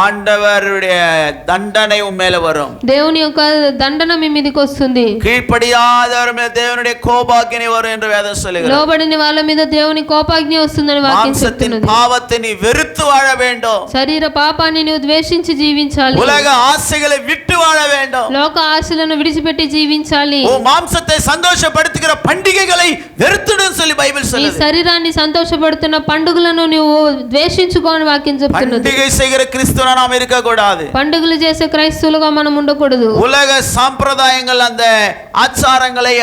[SPEAKER 2] ஆண்டவருடைய தண்டனை உன் மேல வரும்.
[SPEAKER 1] దేవుని యొక్క దండన మీ మీదకి వస్తుంది.
[SPEAKER 2] கீழ்ப்படியாதவர் மேல் தேவனுடைய கோபாக்கினை வரும் என்று வேதம் சொல்லுகிறது.
[SPEAKER 1] లోబడిన వాళ్ళ మీద దేవుని కోపాగ్ని వస్తుందని వాక్యం చెప్తున్నది.
[SPEAKER 2] பாவத்தை நீ வெறுத்து வாழ வேண்டும்.
[SPEAKER 1] శరీర పాపాన్ని నీవు ద్వేషించి జీవించాలి.
[SPEAKER 2] உலக ஆசைகளை விட்டு வாழ வேண்டும்.
[SPEAKER 1] లోక ఆశలను విడిచిపెట్టి జీవించాలి.
[SPEAKER 2] ஓ மாம்சத்தை சந்தோஷப்படுத்துகிற பண்டிகைகளை வெறுத்துடுன்னு சொல்லி பைபிள்
[SPEAKER 1] నీ
[SPEAKER 2] சொல்லுது.
[SPEAKER 1] శరీరాన్ని సంతోషపడుతున్న పండుగలను నీవు ద్వేషించుకోని వాక్యం చెప్తున్నది.
[SPEAKER 2] பண்டிகை செய்கிற கிறிஸ்துவனா நாம் இருக்க கூடாது.
[SPEAKER 1] పండుగలు చేసే క్రైస్తవులుగా మనం ఉండకూడదు.
[SPEAKER 2] உலக சாம்பிரதாயங்கள் அந்த ஆச்சாரங்களை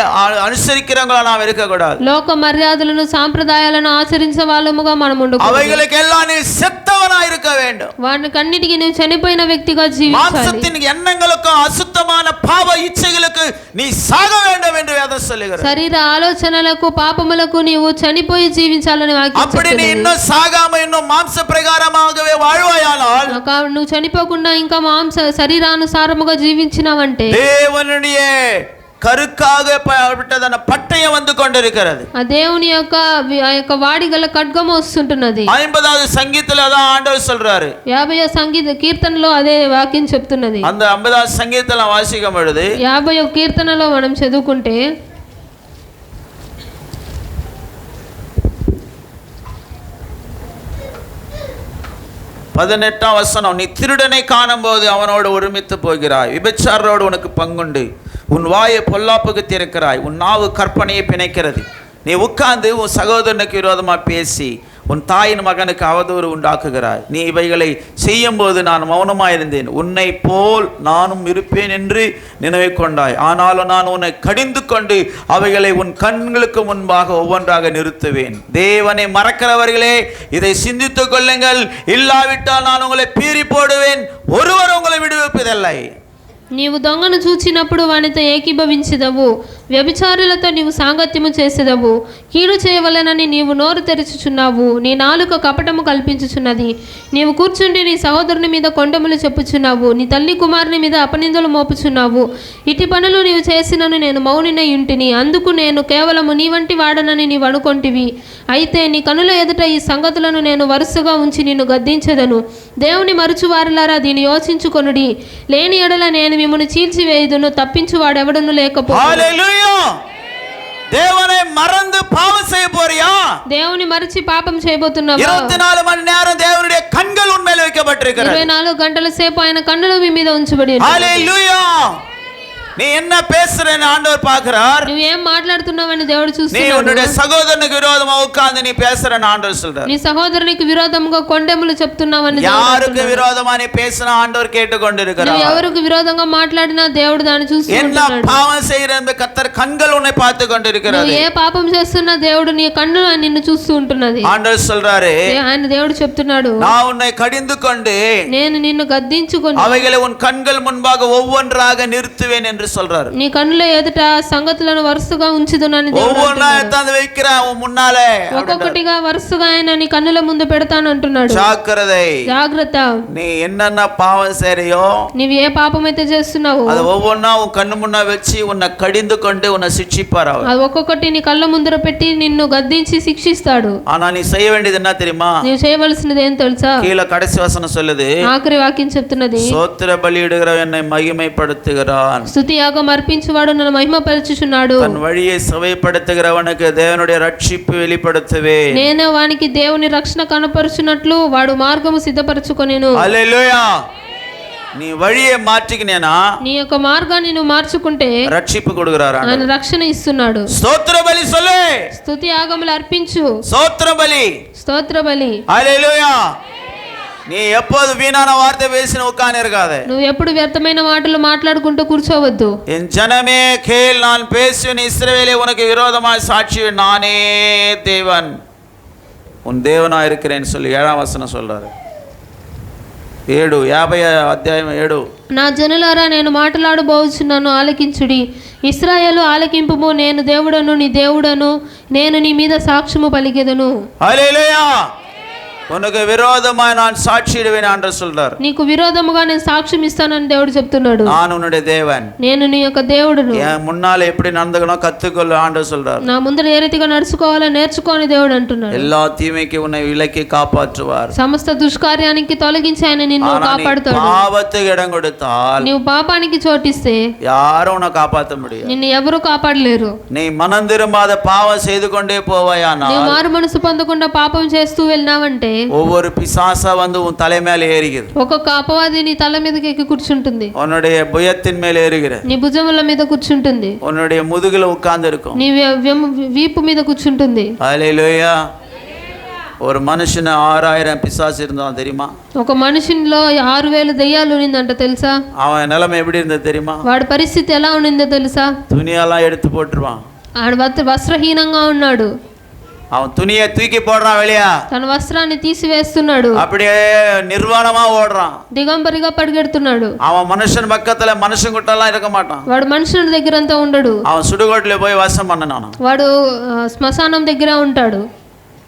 [SPEAKER 2] அனுசரிக்கிறவங்களா நாம் இருக்க கூடாது.
[SPEAKER 1] లోక మర్యాదలను సాంప్రదాయాలను ఆచరించే వాళ్ళముగా మనం ఉండకూడదు.
[SPEAKER 2] அவைகளுக்கு எல்லாம் நீ செத்தவனா இருக்க வேண்டும்.
[SPEAKER 1] వాటికన్నిటికీ నువ్వు చనిపోయిన వ్యక్తిగా జీవించాలి.
[SPEAKER 2] மாம்சத்தின் எண்ணங்களுக்கும் அசுத்தமான பாவ இச்சைகளுக்கு நீ சாக வேண்டும் என்று வேதம் சொல்லுகிறது.
[SPEAKER 1] శరీర ఆలోచనలకు పాపములకు నీవు చనిపోయి జీవించాలని వాక్యం
[SPEAKER 2] அப்படி நீ
[SPEAKER 1] చెప్తున్నది.
[SPEAKER 2] இன்னும் சாகாம இன்னும் மாம்ச பிரகாரமாகவே வாழ்வாயானால்
[SPEAKER 1] నువ్వు చనిపోకుండా ఇంకా మాంస శరీరానుసారముగా జీవించినావంటే
[SPEAKER 2] தேவனுடைய கருக்காக விட்டதான பட்டயம் வந்து கொண்டிருக்கிறது.
[SPEAKER 1] ఆ దేవుని యొక్క ఆ యొక్క వాడిగల ఖడ్గం వస్తుంటున్నది.
[SPEAKER 2] 50வது சங்கீதத்துல அதான் ஆண்டவர் சொல்றாரு.
[SPEAKER 1] 50వ సంగీత కీర్తనలో అదే వాక్యం చెప్తున్నది.
[SPEAKER 2] அந்த 50வது சங்கீதத்துல வாசிக்கும் பொழுது
[SPEAKER 1] 50వ కీర్తనలో మనం చదువుకుంటే
[SPEAKER 2] 18ஆம் வசனம், நீ திருடனை காணும்போது அவனோடு ஒருமித்து போகிறாய், விபச்சாரோடு உனக்கு பங்குண்டு, உன் வாயை பொல்லாப்புக்கு திறக்கிறாய், உன் நாவு கற்பனையை பிணைக்கிறது, நீ உட்கார்ந்து உன் சகோதரனுக்கு விரோதமாக பேசி உன் தாயின் மகனுக்கு அவதூறு உண்டாக்குகிறாய், நீ இவைகளை செய்யும் போது நான் மௌனமாயிருந்தேன், உன்னை போல் நானும் இருப்பேன் என்று நினைவு கொண்டாய், ஆனாலும் நான் உன்னை கடிந்து கொண்டு அவைகளை உன் கண்களுக்கு முன்பாக ஒவ்வொன்றாக நிறுத்துவேன். தேவனை மறக்கிறவர்களே இதை சிந்தித்துக் கொள்ளுங்கள், இல்லாவிட்டால் நான் உங்களை பீறி போடுவேன், ஒருவர் உங்களை விடுவிப்பதில்லை.
[SPEAKER 1] నీవు దొంగను చూచినప్పుడు వానితో ఏకీభవించెదవు, వ్యభిచారులతో నీవు సాంగత్యము చేసెదవు, కీడు చేయవలెనని నీవు నోరు తెరుచుచున్నావు, నీ నాలుక కపటము కల్పించుచున్నది, నీవు కూర్చుండి నీ సహోదరుని మీద కొండములు చెప్పుచున్నావు, నీ తల్లి కుమారుని మీద అపనిందలు మోపుచున్నావు, ఇటు పనులు నీవు చేసినను నేను మౌనినై ఉంటిని, అందుకు నేను కేవలము నీ వంటి వాడనని నీవు అనుకొంటివి, అయితే నీ కనుల ఎదుట ఈ సంగతులను నేను వరుసగా ఉంచి నిన్ను గద్దించెదను. దేవుని మరుచువారులారా దీని యోచించుకొనుడి, లేని ఎడల నేను మిమ్మును చీల్చివేయుదును, తప్పించువాడెవడును లేకపోతే.
[SPEAKER 2] హల్లెలూయా! தேவனை மறந்து பாவம் செய்ய போறியா?
[SPEAKER 1] దేవుని మరిచి పాపం చేయబోతున్నావా?
[SPEAKER 2] 24 மணி நேரம் தேவனுடைய கண்கள் உன் மேல் வைக்கப்பட்டிருக்கிறது.
[SPEAKER 1] 24 గంటల సేపు ఆయన కన్నులు మీ మీద ఉంచబడి ఉన్నాయి.
[SPEAKER 2] హల్లెలూయా! நீ என்ன பேசுறேன்னு ஆண்டவர் பார்க்கிறார்.
[SPEAKER 1] నువ్వు ఏం మాట్లాడుతున్నావని దేవుడు
[SPEAKER 2] நீ
[SPEAKER 1] చూస్తున్నాడు.
[SPEAKER 2] உன்னுடைய சகோதரனுக்கு விரோதமா உட்கார்ந்து நீ பேசுறேன்னு ஆண்டவர் சொல்றார்.
[SPEAKER 1] నీ సహోదరునికి విరోధంగా కొండెములు చెప్తున్నావని
[SPEAKER 2] யாருக்கு விரோதமா நீ பேசினா ஆண்டவர் கேட்டுக்கொண்டிருக்கிறார்.
[SPEAKER 1] నువ్వు ఎవరికి విరోధంగా మాట్లాడినా దేవుడు దాన్ని
[SPEAKER 2] என்ன
[SPEAKER 1] చూస్తున్నాడు.
[SPEAKER 2] பாவம் செய்யற அந்த கர்த்தர் கண்கள் உன்னை பார்த்து கொண்டிருக்கிறது.
[SPEAKER 1] నువ్వు ఏ పాపం చేస్తున్నా దేవుడు నీ కన్ను నిన్ను చూస్తూ ఉంటున్నది.
[SPEAKER 2] ஆண்டவர் சொல்றாரு,
[SPEAKER 1] ఆయన దేవుడు చెప్తున్నాడు,
[SPEAKER 2] நான் உன்னை கடிந்து கொண்டு
[SPEAKER 1] నేను నిన్ను గద్దించుకొని
[SPEAKER 2] அவைகளை உன் கண்கள் முன்பாக ஒவ்வொன்றாக நிறுத்துவேன் என்று சொல்றாரு.
[SPEAKER 1] నీ కన్నుల ఎదుట సంగతులను వరుసగా ఉంచుదునని దేవుడు
[SPEAKER 2] ஒவ்வொன்றா எடுத்து வைக்கிறேன் உன் முன்னாலே,
[SPEAKER 1] ఒక్కొక్కటిగా వరుసగా ఆయన నీ కన్నుల ముందు పెడతాను అంటున్నాడు.
[SPEAKER 2] ஜாக்கிரதை,
[SPEAKER 1] జాగ్రత్త,
[SPEAKER 2] நீ என்னென்ன பாவம் செய்றியோ
[SPEAKER 1] నీవు ఏ పాపం అయితే చేస్తున్నావో
[SPEAKER 2] அது ஒவ்வொன்றா உன் கண்ணு முன்னா வச்சு உன்னை கடிந்து கொண்டு உன்னை சிட்சிப்பார் அவர்.
[SPEAKER 1] అది ఒక్కొక్కటి నీ కళ్ళ ముందర పెట్టి నిన్ను గద్దించి శిక్షిస్తాడు.
[SPEAKER 2] ஆனா நீ செய்ய வேண்டியது என்ன தெரியுமா?
[SPEAKER 1] నీవు చేయవలసినది ఏం తెలుసా?
[SPEAKER 2] கீழே கடைசி வசனம் சொல்லுது,
[SPEAKER 1] ఆఖరి వాక్యం చెప్తున్నది,
[SPEAKER 2] சோத்திர பலியிடுகிற என்னை மகிமைப்படுத்துகிறான்,
[SPEAKER 1] స్తుతి యాగం అర్పించువాడు నన్ను మహిమపరచుచున్నాడు,
[SPEAKER 2] தன் வழியை சுவைப்படுத்துகிறவனுக்கு தேவனுடைய ரட்சிப்பு வெளிப்படுத்துவே,
[SPEAKER 1] నేను వానికి దేవుని రక్షణ కనపరుచున్నట్లు వాడు మార్గము సిద్ధపరచుకొనెను.
[SPEAKER 2] హల్లెలూయా! நீ வழியை மாற்றிக்கினேனா
[SPEAKER 1] నీ యొక్క మార్గాన్ని నువ్వు మార్చుకుంటే
[SPEAKER 2] ரட்சிப்பு கொடுக்கிறார்.
[SPEAKER 1] ఆయన రక్షణ ఇస్తున్నాడు.
[SPEAKER 2] ஸ்தோத்திர பலி சொல்லு,
[SPEAKER 1] స్తుతి యాగములు అర్పించు,
[SPEAKER 2] ஸ்தோத்திர பலி,
[SPEAKER 1] స్తోత్ర బలి.
[SPEAKER 2] ஹல்லேலூயா! நீ எப்போது வீணான வார்த்தை பேசின உட்கார்ந்து இருக்காதே.
[SPEAKER 1] నువ్వు ఎప్పుడు వ్యర్థమైన మాటలు మాట్లాడుకుంటూ కూర్చోవద్దు.
[SPEAKER 2] என் ஜனமே கேள், நான் பேசுவேன், இஸ்ரவேலே உனக்கு விரோதமாய் சாட்சி நானே தேவன் உன் தேவனா இருக்கிறேன்னு சொல்லி 7ஆம் வசனம் சொல்றாரு. 50 అధ్యాయం 7.
[SPEAKER 1] నా జనులారా నేను మాట్లాడబోచున్నాను, ఆలకించుడి, ఇశ్రాయేలు ఆలకింపుము, నేను దేవుడను నీ దేవుడను, నేను నీ మీద సాక్ష్యము పలికెదను.
[SPEAKER 2] హల్లెలూయా! உனக்கு விரோதமாய் நான் சாட்சியிடுவேன் என்று சொல்றார்.
[SPEAKER 1] నీకు విరోధముగా నేను సాక్ష్యం ఇస్తానని దేవుడు చెప్తున్నాడు.
[SPEAKER 2] நான் உன்னுடைய தேவன்,
[SPEAKER 1] నేను నీ యొక్క దేవుడును,
[SPEAKER 2] என் முன்னால எப்படி நடந்துக்கணும் கத்துக்கொள்ள ஆண்டவர் சொல்றார்.
[SPEAKER 1] నా ముందర ఏ రీతిగా నడుచుకోవాలో నేర్చుకో అని దేవుడు అంటున్నాడు.
[SPEAKER 2] எல்லா தீமைக்கு உன்னை விலக்கி காப்பாற்றுவார்.
[SPEAKER 1] సమస్త దుష్కార్యానికి తొలగించి ఆయన నిన్ను కాపాడుతాడు.
[SPEAKER 2] பாவத்துக்கு இடம் கொடுத்தால்,
[SPEAKER 1] నీవు పాపానికి చోటిస్తే
[SPEAKER 2] யாரும் உன்னை காப்பாற்ற முடியாது.
[SPEAKER 1] నిన్ను ఎవరు కాపాడలేరు.
[SPEAKER 2] நீ மனம் திரும்பாத பாவம் செய்து கொண்டே போவாயானால்,
[SPEAKER 1] నీవు మారు మనసు పొందకుండా పాపం చేస్తూ వెళ్ళినావంటే
[SPEAKER 2] ஒவ்வொரு பிசாசா வந்து உன் தலை மேல ஏறுகிறது.
[SPEAKER 1] ఒక్కొక్క అపవాది నీ తల మీదకి ఎక్కి కూర్చుంటుంది.
[SPEAKER 2] உன்னுடைய புயத்தின் மேல ஏறுகிறது.
[SPEAKER 1] నీ భుజముల మీద కూర్చుంటుంది.
[SPEAKER 2] உன்னுடைய முதுகுல உட்கார்ந்து இருக்கும்.
[SPEAKER 1] నీ వీపు మీద కూర్చుంటుంది.
[SPEAKER 2] ஹல்லேலூயா. ஒரு மனுஷன 6000 பிசாசு இருந்தான் தெரியுமா?
[SPEAKER 1] ఒక మనిషిలో 6000 దయ్యాలు ఉన్నిందంట తెలుసా?
[SPEAKER 2] அவன் நிலைமை எப்படி இருந்தது தெரியுமா?
[SPEAKER 1] వాడి పరిస్థితి ఎలా ఉన్నిందో తెలుసా?
[SPEAKER 2] துணியெல்லாம் எடுத்து போட்டுருவான்.
[SPEAKER 1] ఆడు వస్త్రహీనంగా ఉన్నాడు.
[SPEAKER 2] அவன் துணியை தூக்கி போடுறான் வெளியா,
[SPEAKER 1] తన వస్త్రాన్ని తీసివేస్తున్నాడు.
[SPEAKER 2] அப்படியே நிர்வாணமா ஓடுறான்.
[SPEAKER 1] దిగంబరిగా పరిగెడుతున్నాడు.
[SPEAKER 2] அவன் மனுஷன் பக்கத்துல மனுஷன் குட்டெல்லாம் இருக்க மாட்டான்.
[SPEAKER 1] వాడు మనుషుల దగ్గరంతా ఉండడు.
[SPEAKER 2] அவன் சுடுகாட்டுல போய் வாசம் பண்ணனான்.
[SPEAKER 1] వాడు శ్మశానం దగ్గర ఉంటాడు.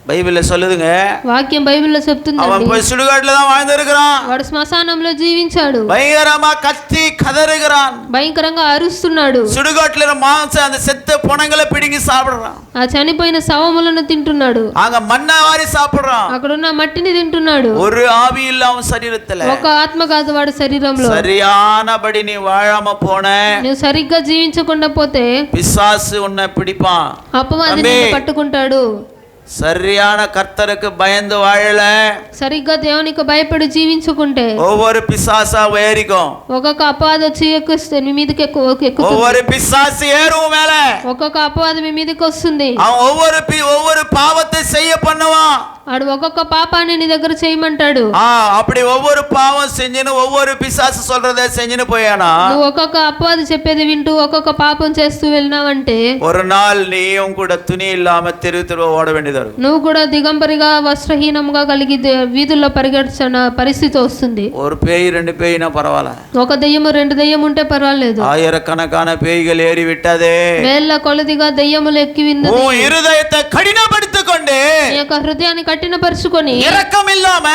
[SPEAKER 2] பைபிள்ல சொல்லுதுங்க,
[SPEAKER 1] వాక్యం బైబిల్లో చెప్తుంది.
[SPEAKER 2] அவன் போய் சுடுகாட்டுல தான் வாழ்ந்திருக்கிறான்.
[SPEAKER 1] వాడు శ్మశానంలో జీవించాడు.
[SPEAKER 2] பயங்கரமா கத்தி கதறுகிறான்.
[SPEAKER 1] భయంకరంగా అరుస్తున్నాడు.
[SPEAKER 2] சுடுகாட்டுல மாంసం அந்த செத்த புணங்களை பிடுங்கி சாப்பிடுறான்.
[SPEAKER 1] ఆ చనిపోయిన శవములను తింటున్నాడు.
[SPEAKER 2] அங்க மண்ணை வாரி சாப்பிடுறான்.
[SPEAKER 1] అక్కడున్న మట్టిని తింటున్నాడు.
[SPEAKER 2] ஒரு ஆவி இல்ல அவன் சரீரத்துல.
[SPEAKER 1] ఒక ఆత్మ కాదు వాడి శరీరంలో.
[SPEAKER 2] சரியானபடி நீ வாழாம போன,
[SPEAKER 1] నువ్వు సరిగ్గా జీవించకుండా పోతే
[SPEAKER 2] பிசாசு உன்னை பிடிப்பான்.
[SPEAKER 1] అపవాది నిన్ను పట్టుకుంటాడు.
[SPEAKER 2] சரியான கர்த்தருக்கு பயந்து வாழல,
[SPEAKER 1] సరిగ్గా దేవునికి భయపడి జీవించుకుంటే
[SPEAKER 2] ஒவ்வொரு பிசாசா ஏறிக்கும்.
[SPEAKER 1] ఒక్కొక్క అపవాది వచ్చి నీ మీదకి ఎక్కుతుంది.
[SPEAKER 2] ஒவ்வொரு பிசாசு ஏறும் மேல.
[SPEAKER 1] ఒక్కొక్క అపవాది మీ మీదకి వస్తుంది.
[SPEAKER 2] அவன் ஒவ்வொரு பாவத்தை செய்ய பண்ணுவான்.
[SPEAKER 1] ఆడు ఒక్కొక్క పాపాన్ని నీ దగ్గర చేయమంటాడు.
[SPEAKER 2] அப்படி ஒவ்வொரு பாவம் செஞ்சுன்னு ஒவ்வொரு பிசாசு சொல்றதை செஞ்சுன்னு போயானா,
[SPEAKER 1] నువ్వు ఒక్కొక్క అపవాది చెప్పేది వింటూ ఒక్కొక్క పాపం చేస్తూ వెళ్ళినావంటే
[SPEAKER 2] ஒரு நாள் நீயும் கூட துணி இல்லாம தெரு ஓட வேண்டியது.
[SPEAKER 1] నువ్వు కూడా దిగంబరిగా వస్త్రహీనంగా కలిగి వీధుల్లో పరిగెడుచిన పరిస్థితి వస్తుంది.
[SPEAKER 2] ஒரு பேய் 2 பேய்னா பரவாயில்ல,
[SPEAKER 1] ఒక దెయ్యము 2 దెయ్యం ఉంటే పర్వాలేదు.
[SPEAKER 2] ஆயிரக்கணக்கான பேய்கள் ஏறி விட்டதே.
[SPEAKER 1] వేళ్ళ కొలదిగా దెయ్యములు ఎక్కి విన్నది.
[SPEAKER 2] உன் இருதயத்தை கடினப்படுத்திக் கொண்டு,
[SPEAKER 1] నీ యొక్క హృదయాన్ని కఠినపరుచుకొని,
[SPEAKER 2] இரக்கம் இல்லாம,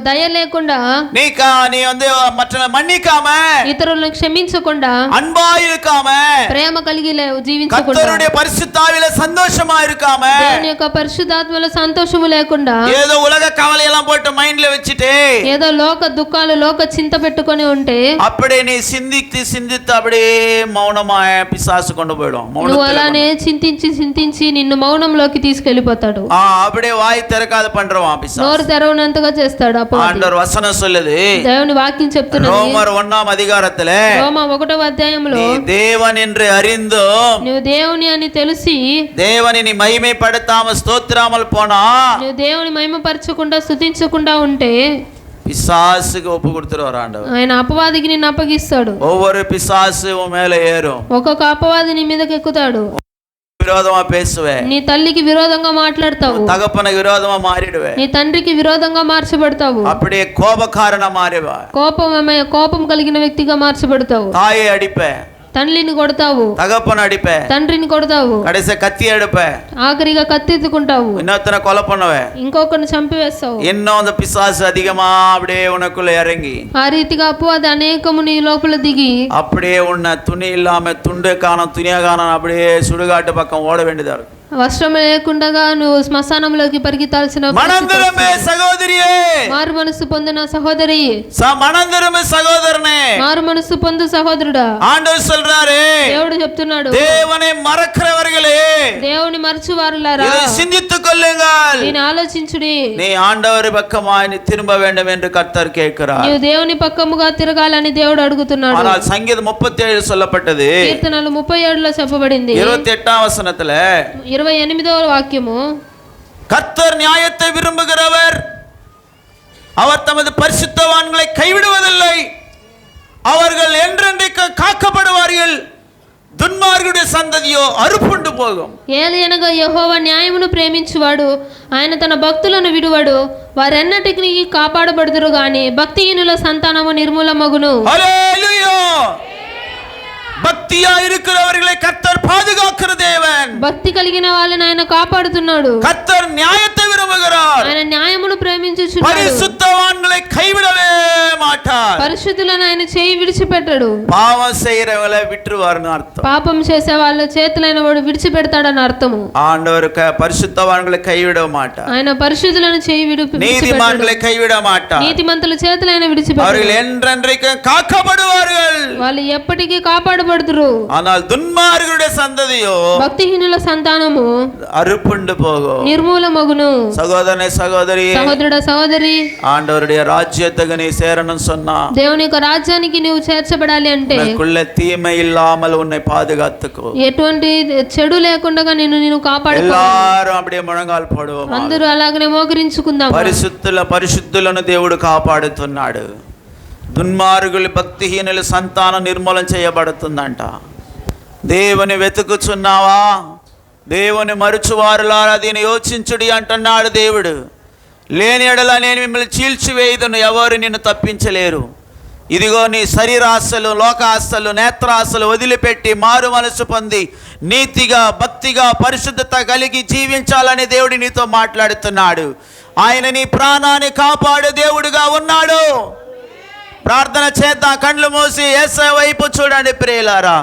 [SPEAKER 1] దయ లేకుండా,
[SPEAKER 2] நீ வந்து மற்ற மன்னிக்காம,
[SPEAKER 1] ఇతరులను క్షమించకుండా,
[SPEAKER 2] அன்பா இருக்காம,
[SPEAKER 1] ప్రేమ కలిగి జీవించకుండా,
[SPEAKER 2] கர்த்தருடைய பரிசுத்த ஆவியில சந்தோஷமா இருக்காம,
[SPEAKER 1] దేవుని యొక్క పరిశుద్ధాత్మలో సంతోషము లేకుండా,
[SPEAKER 2] ஏதோ உலக கவலையெல்லாம் போட்டு மைண்ட்ல வச்சிட்டு,
[SPEAKER 1] ఏదో లోక దుఃఖాలు లోక చింత పెట్టుకొని ఉంటే,
[SPEAKER 2] அப்படியே நீ சிந்தித்து அப்படியே மௌனமா பிசாசு கொண்டு போய்டும்.
[SPEAKER 1] నువ్వు అలానే చింతించి నిన్ను మౌనంలోకి తీసుకెళ్లిపోతాడు.
[SPEAKER 2] அப்படியே வாய் திறக்காத பண்றவான் பிசாசு.
[SPEAKER 1] నోరు తెరవనంతగా చేస్తాడు అపవాది.
[SPEAKER 2] ஆண்டவர் வசனம் சொல்லுது,
[SPEAKER 1] దేవుని వాక్యం చెప్తున్నది,
[SPEAKER 2] ரோமர் 1ஆம் அதிகாரத்திலே,
[SPEAKER 1] రోమా 1వ అధ్యాయంలో,
[SPEAKER 2] நீ தேவன் என்று அறிந்தும்
[SPEAKER 1] నువ్వు దేవుని అని తెలిసి
[SPEAKER 2] தேவனை நீ மகிமைப்படுத்தாம ஸ்தோத்திராமல் போனா,
[SPEAKER 1] నువ్వు దేవుని మహిమపరచకుండా స్తుతించకుండా ఉంటే
[SPEAKER 2] பிசாசுக்கு ஒப்பு கொடுத்துருவார் ஆண்டவர்.
[SPEAKER 1] ఆయన అపవాదికి నిన్ను అప్పగిస్తాడు.
[SPEAKER 2] ஒவ்வொரு பிசாசு உன் மேல ஏறும்.
[SPEAKER 1] ఒక్కొక్క అపవాది నీ మీదకి ఎక్కుతాడు.
[SPEAKER 2] விரோதமா பேசுவே,
[SPEAKER 1] నీ తల్లికి విరోధంగా మాట్లాడతావు.
[SPEAKER 2] தகப்பனுக்கு விரோதமா மாறிடுவே,
[SPEAKER 1] నీ తండ్రికి విరోధంగా మార్చబడతావు.
[SPEAKER 2] அப்படியே கோபக்காரனா மாறிவா,
[SPEAKER 1] కోపం కలిగిన వ్యక్తిగా మార్చబడతావు.
[SPEAKER 2] தாயை அடிப்பே,
[SPEAKER 1] తల్లిని కొడతావు.
[SPEAKER 2] தகப்பன் அடிப்பே,
[SPEAKER 1] తండ్రిని కొడతావు.
[SPEAKER 2] கடைசி கத்தி எடுப்பே,
[SPEAKER 1] ఆఖరిగా కత్తెత్తుకుంటావు.
[SPEAKER 2] இன்னொருத்தனை கொலை பண்ணுவே,
[SPEAKER 1] ఇంకొకరిని చంపివేస్తావు.
[SPEAKER 2] இன்னும் அந்த பிசாசு அதிகமா அப்படியே உனக்குள்ள இறங்கி,
[SPEAKER 1] ఆ రీతిగా అపవాది అనేకము నీ లోపల దిగి
[SPEAKER 2] அப்படியே உன்னை துணி இல்லாம துண்டு காணும் துணியா காணும் அப்படியே சுடுகாட்டு பக்கம் ஓட வேண்டியதா இருக்கும்.
[SPEAKER 1] వస్త్రం లేకుండా నువ్వు శ్మశానంలోకి పరిగెత్తాల్సిన
[SPEAKER 2] மனந்திரமே சகோதரியே,
[SPEAKER 1] మారు మనసు పొందిన సహోదరి,
[SPEAKER 2] மனந்திரமே சகோதரனே,
[SPEAKER 1] మారు మనసు పొందు సహోదరుడా,
[SPEAKER 2] ஆண்டவர் சொல்றாரு,
[SPEAKER 1] దేవుడు చెప్తున్నాడు,
[SPEAKER 2] தேவனை மறக்கிறவர்களே,
[SPEAKER 1] దేవుని మరచువారులారా,
[SPEAKER 2] இதை சிந்தித்துக் கொள்ளுங்கள்,
[SPEAKER 1] దీని ఆలోచించుడి,
[SPEAKER 2] நீ ஆண்டவர் பக்கமாய் நீ திரும்ப வேண்டும் என்று கர்த்தர் கேட்கிறார்.
[SPEAKER 1] నీవు దేవుని పక్కముగా తిరగాలని దేవుడు అడుగుతున్నాడు.
[SPEAKER 2] ஆனால் சங்கீதம் 37 சொல்லப்பட்டது,
[SPEAKER 1] కీర్తనలు 37లో చెప్పబడింది.
[SPEAKER 2] 28ஆம் வசனத்துல
[SPEAKER 1] 28వ వాక్యము,
[SPEAKER 2] கர்த்தர் நியாயத்தை விரும்புகிறவர், அவர் தமது பரிசுத்தவான்களை கைவிடுவதில்லை, அவர்கள் என்றென்றைக்கு காக்கப்படுவார்கள், దుర్మార్గుడి సంతతియో అరుపుండు పోగం.
[SPEAKER 1] ఏలయనగా యెహోవా న్యాయమును ప్రేమించువాడు, ఆయన తన భక్తులను విడువడు, వారెన్నటికి కాపాడబడుదురు గాని భక్తిహీనుల సంతానము నిర్మూలమగును.
[SPEAKER 2] హల్లెలూయా. பக்தியா இருக்கிறவர்களை கர்த்தர் பாதுகாக்கிற தேவன்.
[SPEAKER 1] భక్తి కలిగిన వాళ్ళని ఆయన కాపాడుతున్నాడు.
[SPEAKER 2] கர்த்தர் நியாயத்தை விரும்புகிறார்.
[SPEAKER 1] ఆయన న్యాయమును ప్రేమించుచున్నాడు.
[SPEAKER 2] பரிசுத்தவான்களை கைவிடவே மாட்டார்.
[SPEAKER 1] పరిశుద్ధులను ఆయన చేయి విడిచిపెట్టడు.
[SPEAKER 2] பாவம் செய்யறவங்களை விட்டுருவார்னு அர்த்தம்.
[SPEAKER 1] పాపం చేసే వాళ్ళ చేతులైన వాడు విడిచిపెడతాడని అర్థము.
[SPEAKER 2] ஆண்டவர் பரிசுத்தவான்களை கைவிட மாட்டார்.
[SPEAKER 1] ఆయన పరిశుద్ధులను చేయి విడిచిపెట్టడు.
[SPEAKER 2] நீதிமான்களை கைவிட மாட்டார்.
[SPEAKER 1] నీతిమంతుల చేతులైన విడిచిపెట్టడు.
[SPEAKER 2] அவர்கள் என்றென்றைக்கும் காக்கப்படுவார்கள்.
[SPEAKER 1] వాళ్ళు ఎప్పటికీ కాపాడబడుదురు.
[SPEAKER 2] ஆனால் துன்மார்கருடைய சந்ததியோ
[SPEAKER 1] భక్తిహీనుల సంతానము
[SPEAKER 2] அறுப்புண்டு போகும்.
[SPEAKER 1] నిర్మూలమగును.
[SPEAKER 2] சகோதரனே சகோதரி,
[SPEAKER 1] సహోదరుడ సహోదరి,
[SPEAKER 2] ஆண்டவருடைய ராஜ்யத்துக்கு நீ சேரணும் சொன்னா
[SPEAKER 1] దేవుని యొక్క రాజ్యానికి నువ్వు చేర్చబడాలి అంటే
[SPEAKER 2] உனக்குள்ள தீமை இல்லாமல் உன்னை பாதுகாத்துக்கோ.
[SPEAKER 1] ఎటువంటి చెడు లేకుండా నేను కాపాడుకో.
[SPEAKER 2] எல்லாரும் அப்படியே முழங்கால் போடுவோம்.
[SPEAKER 1] అందరూ అలాగనే మోకరించుకుందాం.
[SPEAKER 2] పరిశుద్ధులను దేవుడు కాపాడుతున్నాడు. దుర్మార్గులు భక్తిహీనుల సంతానం నిర్మూలన చేయబడుతుందంట. దేవుని వెతుకుచున్నావా? దేవుని మరుచువారులారా దీన్ని యోచించుడి అంటున్నాడు దేవుడు. లేని ఎడల నేను మిమ్మల్ని చీల్చివేయుదును, ఎవరు నిన్ను తప్పించలేరు. ఇదిగో నీ శరీరాశలు, లోకాశలు, నేత్రాశలు వదిలిపెట్టి మారు మనసు పొంది నీతిగా, భక్తిగా, పరిశుద్ధత కలిగి జీవించాలని దేవుడు నీతో మాట్లాడుతున్నాడు. ఆయన నీ ప్రాణాన్ని కాపాడే దేవుడుగా ఉన్నాడు. ప్రార్థన చేద్దాం. కళ్ళు మూసి యేసయ్య వైపు చూడండి ప్రియులారా.